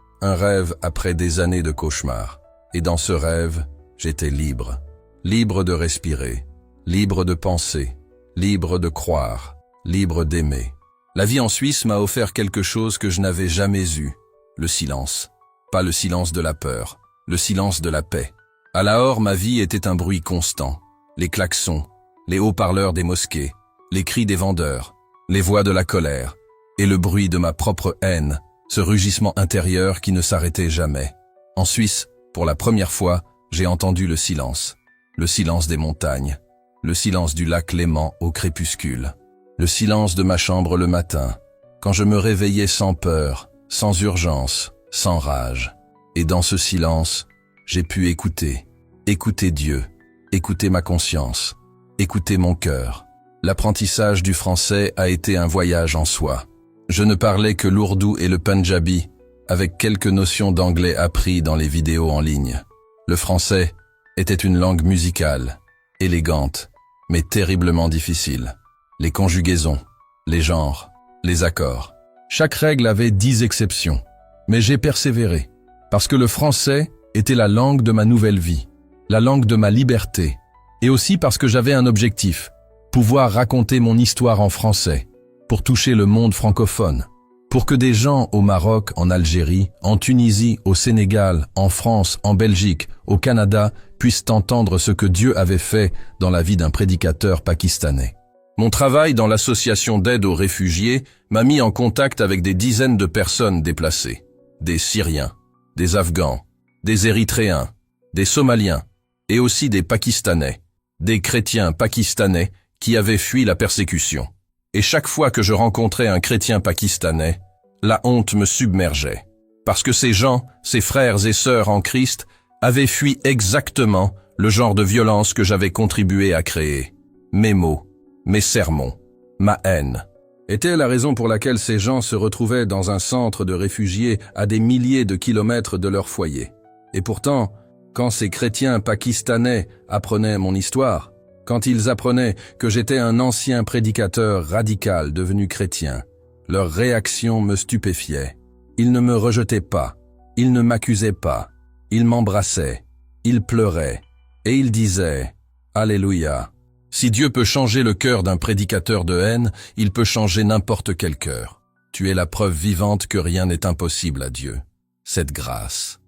après des années de cauchemar. Et dans ce rêve, j'étais libre. Libre de respirer, libre de penser, libre de croire, libre d'aimer. La vie en Suisse m'a offert quelque chose que je n'avais jamais eu, le silence. Pas le silence de la peur, le silence de la paix. À Lahore, ma vie était un bruit constant. Les klaxons, les haut-parleurs des mosquées, les cris des vendeurs, les voix de la colère, et le bruit de ma propre haine, ce rugissement intérieur qui ne s'arrêtait jamais. En Suisse, pour la première fois, j'ai entendu le silence des montagnes, le silence du lac Léman au crépuscule, le silence de ma chambre le matin, quand je me réveillais sans peur, sans urgence, sans rage. Et dans ce silence, j'ai pu écouter Dieu, écouter ma conscience, écouter mon cœur. L'apprentissage du français a été un voyage en soi. Je ne parlais que l'ourdou et le punjabi, avec quelques notions d'anglais appris dans les vidéos en ligne. Le français était une langue musicale, élégante, mais terriblement difficile. Les conjugaisons, les genres, les accords. Chaque règle avait 10 exceptions. Mais j'ai persévéré, parce que le français était la langue de ma nouvelle vie, la langue de ma liberté, et aussi parce que j'avais un objectif, pouvoir raconter mon histoire en français, pour toucher le monde francophone, pour que des gens au Maroc, en Algérie, en Tunisie, au Sénégal, en France, en Belgique, au Canada, puissent entendre ce que Dieu avait fait dans la vie d'un prédicateur pakistanais. Mon travail dans l'association d'aide aux réfugiés m'a mis en contact avec des dizaines de personnes déplacées. Des Syriens, des Afghans, des Érythréens, des Somaliens, et aussi des Pakistanais, des chrétiens pakistanais qui avaient fui la persécution. Et chaque fois que je rencontrais un chrétien pakistanais, la honte me submergeait, parce que ces gens, ces frères et sœurs en Christ, avaient fui exactement le genre de violence que j'avais contribué à créer. Mes mots, mes sermons, ma haine, était la raison pour laquelle ces gens se retrouvaient dans un centre de réfugiés à des milliers de kilomètres de leur foyer. Et pourtant, quand ces chrétiens pakistanais apprenaient mon histoire, quand ils apprenaient que j'étais un ancien prédicateur radical devenu chrétien, leur réaction me stupéfiait. Ils ne me rejetaient pas, ils ne m'accusaient pas, ils m'embrassaient, ils pleuraient, et ils disaient « Alléluia ». Si Dieu peut changer le cœur d'un prédicateur de haine, il peut changer n'importe quel cœur. Tu es la preuve vivante que rien n'est impossible à Dieu. Cette grâce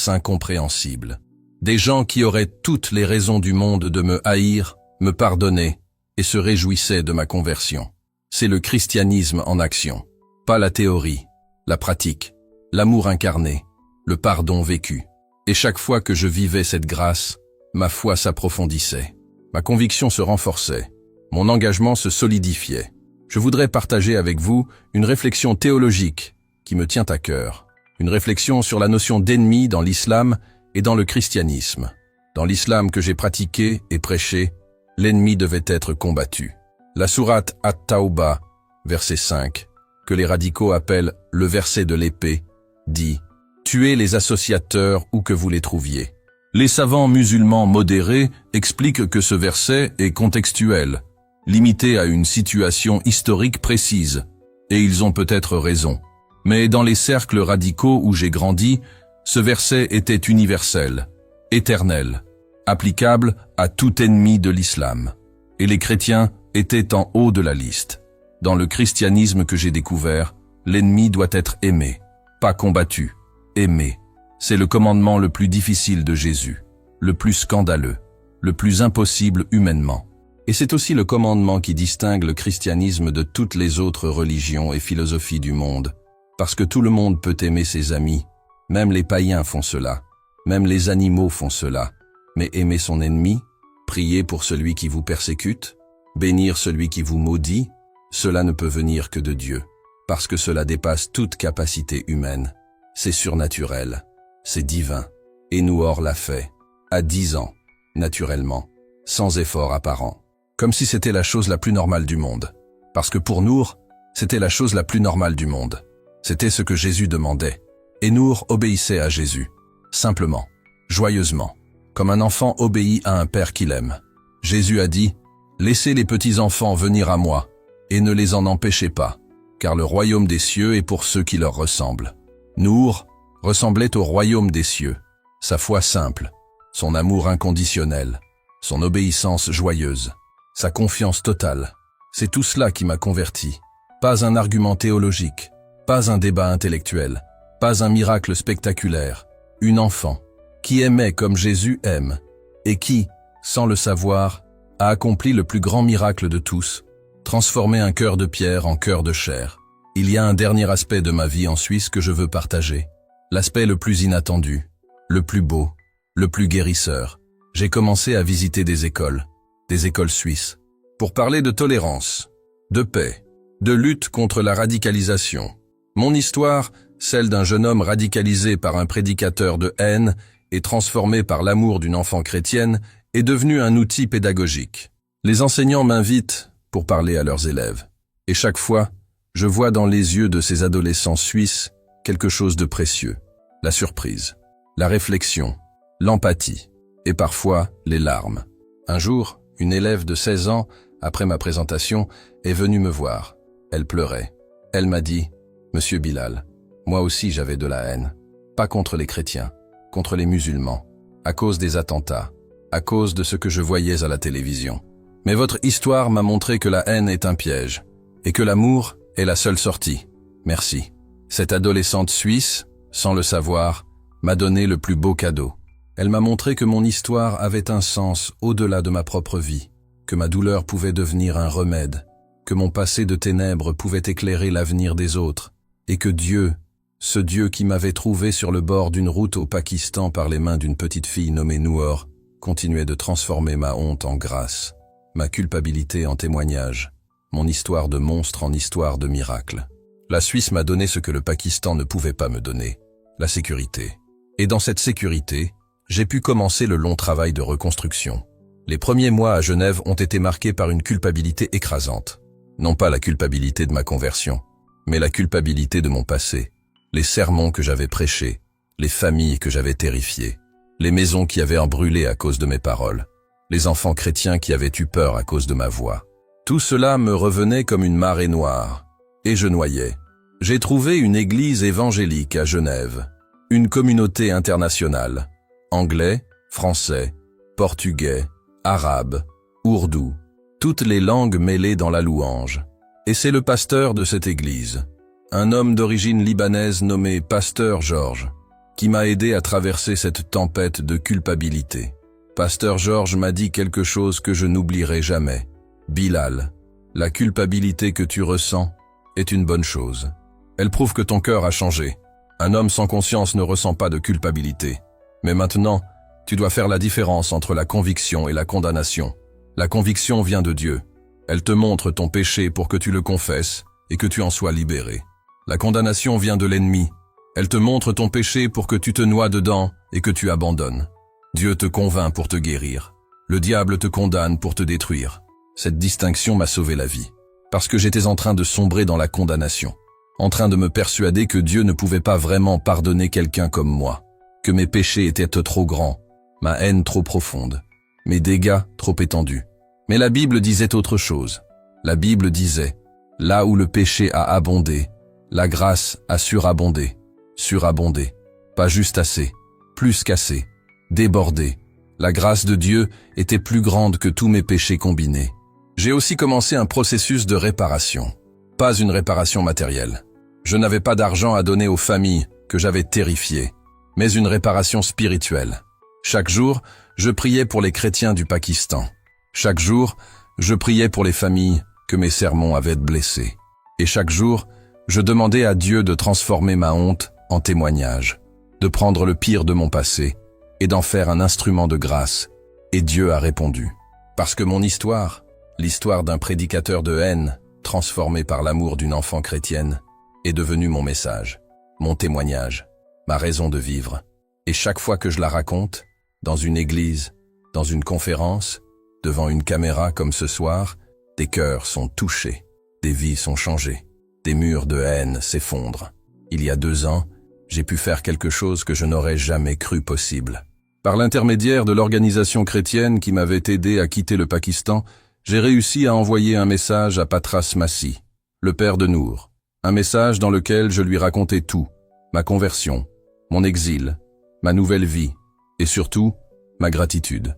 incompréhensible. Des gens qui auraient toutes les raisons du monde de me haïr, me pardonner et se réjouissaient de ma conversion. C'est le christianisme en action. Pas la théorie, la pratique, l'amour incarné, le pardon vécu. Et chaque fois que je vivais cette grâce, ma foi s'approfondissait. Ma conviction se renforçait, mon engagement se solidifiait. Je voudrais partager avec vous une réflexion théologique qui me tient à cœur. Une réflexion sur la notion d'ennemi dans l'islam et dans le christianisme. Dans l'islam que j'ai pratiqué et prêché, l'ennemi devait être combattu. La sourate At-Tawbah, verset 5, que les radicaux appellent le verset de l'épée, dit « Tuez les associateurs où que vous les trouviez ». Les savants musulmans modérés expliquent que ce verset est contextuel, limité à une situation historique précise, et ils ont peut-être raison. Mais dans les cercles radicaux où j'ai grandi, ce verset était universel, éternel, applicable à tout ennemi de l'islam. Et les chrétiens étaient en haut de la liste. Dans le christianisme que j'ai découvert, l'ennemi doit être aimé, pas combattu, aimé. C'est le commandement le plus difficile de Jésus, le plus scandaleux, le plus impossible humainement. Et c'est aussi le commandement qui distingue le christianisme de toutes les autres religions et philosophies du monde, parce que tout le monde peut aimer ses amis, même les païens font cela, même les animaux font cela, mais aimer son ennemi, prier pour celui qui vous persécute, bénir celui qui vous maudit, cela ne peut venir que de Dieu, parce que cela dépasse toute capacité humaine. C'est surnaturel, c'est divin. Et Nour l'a fait, à 10 ans, naturellement, sans effort apparent, comme si c'était la chose la plus normale du monde. Parce que pour Nour, c'était la chose la plus normale du monde. C'était ce que Jésus demandait. Et Nour obéissait à Jésus, simplement, joyeusement, comme un enfant obéit à un père qu'il aime. Jésus a dit, « Laissez les petits enfants venir à moi, et ne les en empêchez pas, car le royaume des cieux est pour ceux qui leur ressemblent. » Nour ressemblait au royaume des cieux, sa foi simple, son amour inconditionnel, son obéissance joyeuse, sa confiance totale. C'est tout cela qui m'a converti. Pas un argument théologique, pas un débat intellectuel, pas un miracle spectaculaire. Une enfant qui aimait comme Jésus aime et qui, sans le savoir, a accompli le plus grand miracle de tous, transformé un cœur de pierre en cœur de chair. Il y a un dernier aspect de ma vie en Suisse que je veux partager, l'aspect le plus inattendu, le plus beau, le plus guérisseur. J'ai commencé à visiter des écoles suisses, pour parler de tolérance, de paix, de lutte contre la radicalisation. Mon histoire, celle d'un jeune homme radicalisé par un prédicateur de haine et transformé par l'amour d'une enfant chrétienne, est devenue un outil pédagogique. Les enseignants m'invitent pour parler à leurs élèves. Et chaque fois, je vois dans les yeux de ces adolescents suisses quelque chose de précieux. La surprise, la réflexion, l'empathie et parfois les larmes. Un jour, une élève de 16 ans, après ma présentation, est venue me voir. Elle pleurait. Elle m'a dit « Monsieur Bilal, moi aussi j'avais de la haine. Pas contre les chrétiens, contre les musulmans, à cause des attentats, à cause de ce que je voyais à la télévision. Mais votre histoire m'a montré que la haine est un piège et que l'amour est la seule sortie. Merci. » Cette adolescente suisse, sans le savoir, m'a donné le plus beau cadeau. Elle m'a montré que mon histoire avait un sens au-delà de ma propre vie, que ma douleur pouvait devenir un remède, que mon passé de ténèbres pouvait éclairer l'avenir des autres, et que Dieu, ce Dieu qui m'avait trouvé sur le bord d'une route au Pakistan par les mains d'une petite fille nommée Nour, continuait de transformer ma honte en grâce, ma culpabilité en témoignage, mon histoire de monstre en histoire de miracle. La Suisse m'a donné ce que le Pakistan ne pouvait pas me donner, la sécurité. Et dans cette sécurité, j'ai pu commencer le long travail de reconstruction. Les premiers mois à Genève ont été marqués par une culpabilité écrasante. Non pas la culpabilité de ma conversion, mais la culpabilité de mon passé. Les sermons que j'avais prêchés, les familles que j'avais terrifiées, les maisons qui avaient brûlé à cause de mes paroles, les enfants chrétiens qui avaient eu peur à cause de ma voix. Tout cela me revenait comme une marée noire, et je noyais. J'ai trouvé une église évangélique à Genève, une communauté internationale, anglais, français, portugais, arabe, ourdou, toutes les langues mêlées dans la louange. Et c'est le pasteur de cette église, un homme d'origine libanaise nommé Pasteur Georges, qui m'a aidé à traverser cette tempête de culpabilité. Pasteur Georges m'a dit quelque chose que je n'oublierai jamais. Bilal, la culpabilité que tu ressens est une bonne chose. Elle prouve que ton cœur a changé. Un homme sans conscience ne ressent pas de culpabilité. Mais maintenant, tu dois faire la différence entre la conviction et la condamnation. La conviction vient de Dieu. Elle te montre ton péché pour que tu le confesses et que tu en sois libéré. La condamnation vient de l'ennemi. Elle te montre ton péché pour que tu te noies dedans et que tu abandonnes. Dieu te convainc pour te guérir. Le diable te condamne pour te détruire. Cette distinction m'a sauvé la vie, parce que j'étais en train de sombrer dans la condamnation, en train de me persuader que Dieu ne pouvait pas vraiment pardonner quelqu'un comme moi, que mes péchés étaient trop grands, ma haine trop profonde, mes dégâts trop étendus. Mais la Bible disait autre chose. La Bible disait, là où le péché a abondé, la grâce a surabondé, pas juste assez, plus qu'assez, débordé. La grâce de Dieu était plus grande que tous mes péchés combinés. J'ai aussi commencé un processus de réparation. Pas une réparation matérielle. Je n'avais pas d'argent à donner aux familles que j'avais terrifiées, mais une réparation spirituelle. Chaque jour, je priais pour les chrétiens du Pakistan. Chaque jour, Je priais pour les familles que mes sermons avaient blessées. Et chaque jour, je demandais à Dieu de transformer ma honte en témoignage, de prendre le pire de mon passé et d'en faire un instrument de grâce. Et Dieu a répondu. Parce que mon histoire, l'histoire d'un prédicateur de haine, transformé par l'amour d'une enfant chrétienne, est devenue mon message, mon témoignage, ma raison de vivre. Et chaque fois que je la raconte, dans une église, dans une conférence, devant une caméra comme ce soir, des cœurs sont touchés, des vies sont changées, des murs de haine s'effondrent. Il y a 2 ans, j'ai pu faire quelque chose que je n'aurais jamais cru possible. Par l'intermédiaire de l'organisation chrétienne qui m'avait aidé à quitter le Pakistan, j'ai réussi à envoyer un message à Patras Massi, le père de Nour. Un message dans lequel je lui racontais tout, ma conversion, mon exil, ma nouvelle vie, et surtout, ma gratitude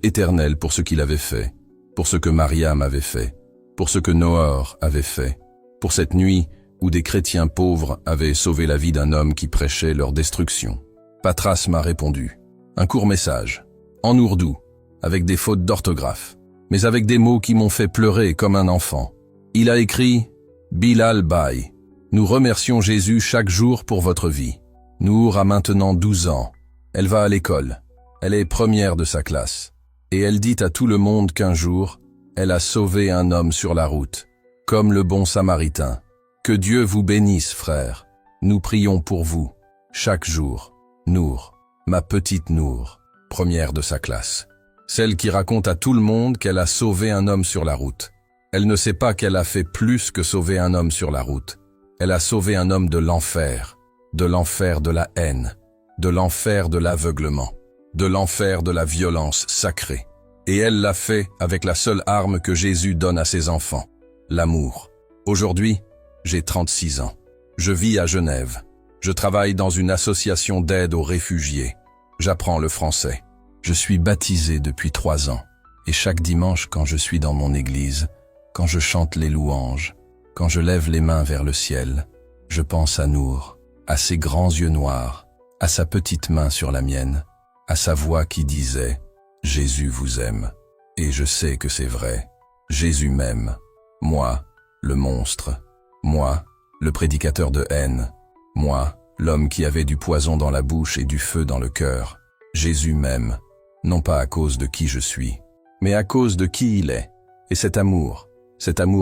éternelle pour ce qu'il avait fait, pour ce que Mariam avait fait, pour ce que Noor avait fait, pour cette nuit où des chrétiens pauvres avaient sauvé la vie d'un homme qui prêchait leur destruction. Patras m'a répondu. Un court message, en ourdou, avec des fautes d'orthographe, mais avec des mots qui m'ont fait pleurer comme un enfant. Il a écrit « Bilal Bhai, nous remercions Jésus chaque jour pour votre vie. Nour a maintenant 12 ans. Elle va à l'école. Elle est première de sa classe. Et elle dit à tout le monde qu'un jour, elle a sauvé un homme sur la route, comme le bon Samaritain. Que Dieu vous bénisse, frère. Nous prions pour vous, chaque jour. Nour, ma petite Nour, première de sa classe. Celle qui raconte à tout le monde qu'elle a sauvé un homme sur la route. Elle ne sait pas qu'elle a fait plus que sauver un homme sur la route. Elle a sauvé un homme de l'enfer de la haine, de l'enfer de l'aveuglement, de l'enfer de la violence sacrée. Et elle l'a fait avec la seule arme que Jésus donne à ses enfants, l'amour. Aujourd'hui, j'ai 36 ans. Je vis à Genève. Je travaille dans une association d'aide aux réfugiés. J'apprends le français. Je suis baptisé depuis 3 ans. Et chaque dimanche, quand je suis dans mon église, quand je chante les louanges, quand je lève les mains vers le ciel, je pense à Nour, à ses grands yeux noirs, à sa petite main sur la mienne, à sa voix qui disait « Jésus vous aime ». Et je sais que c'est vrai. Jésus m'aime. Moi, le monstre. Moi, le prédicateur de haine. Moi, l'homme qui avait du poison dans la bouche et du feu dans le cœur. Jésus m'aime, non pas à cause de qui je suis, mais à cause de qui il est. Et cet amour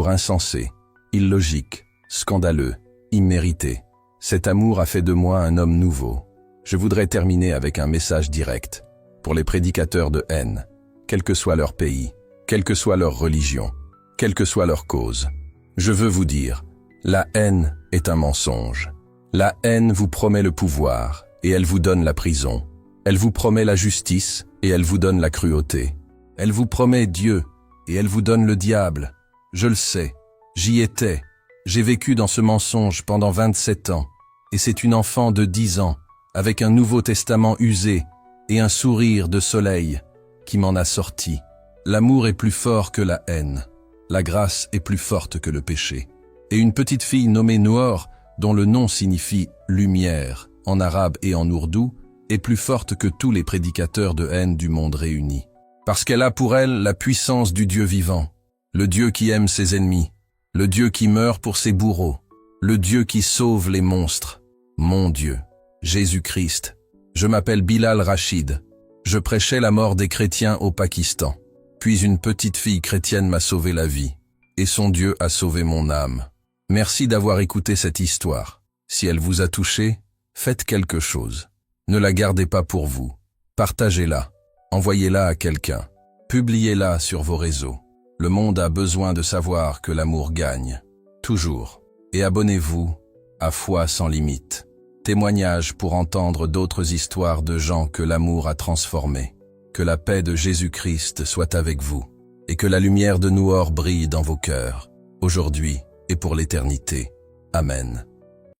insensé, illogique, scandaleux, immérité, cet amour a fait de moi un homme nouveau. Je voudrais terminer avec un message direct pour les prédicateurs de haine, quel que soit leur pays, quelle que soit leur religion, quelle que soit leur cause. Je veux vous dire, la haine est un mensonge. La haine vous promet le pouvoir et elle vous donne la prison. Elle vous promet la justice et elle vous donne la cruauté. Elle vous promet Dieu et elle vous donne le diable. Je le sais, j'y étais. J'ai vécu dans ce mensonge pendant 27 ans. Et c'est une enfant de 10 ans, avec un Nouveau Testament usé et un sourire de soleil, qui m'en a sorti. L'amour est plus fort que la haine. La grâce est plus forte que le péché. Et une petite fille nommée Noor, dont le nom signifie « lumière » en arabe et en ourdou, est plus forte que tous les prédicateurs de haine du monde réunis. Parce qu'elle a pour elle la puissance du Dieu vivant, le Dieu qui aime ses ennemis, le Dieu qui meurt pour ses bourreaux, le Dieu qui sauve les monstres. Mon Dieu, Jésus-Christ. Je m'appelle Bilal Rachid. Je prêchais la mort des chrétiens au Pakistan. Puis une petite fille chrétienne m'a sauvé la vie. Et son Dieu a sauvé mon âme. Merci d'avoir écouté cette histoire. Si elle vous a touché, faites quelque chose. Ne la gardez pas pour vous. Partagez-la. Envoyez-la à quelqu'un. Publiez-la sur vos réseaux. Le monde a besoin de savoir que l'amour gagne. Toujours. Et abonnez-vous à Foi sans limite. Témoignage pour entendre d'autres histoires de gens que l'amour a transformés. Que la paix de Jésus-Christ soit avec vous. Et que la lumière de Noor brille dans vos cœurs, aujourd'hui et pour l'éternité. Amen.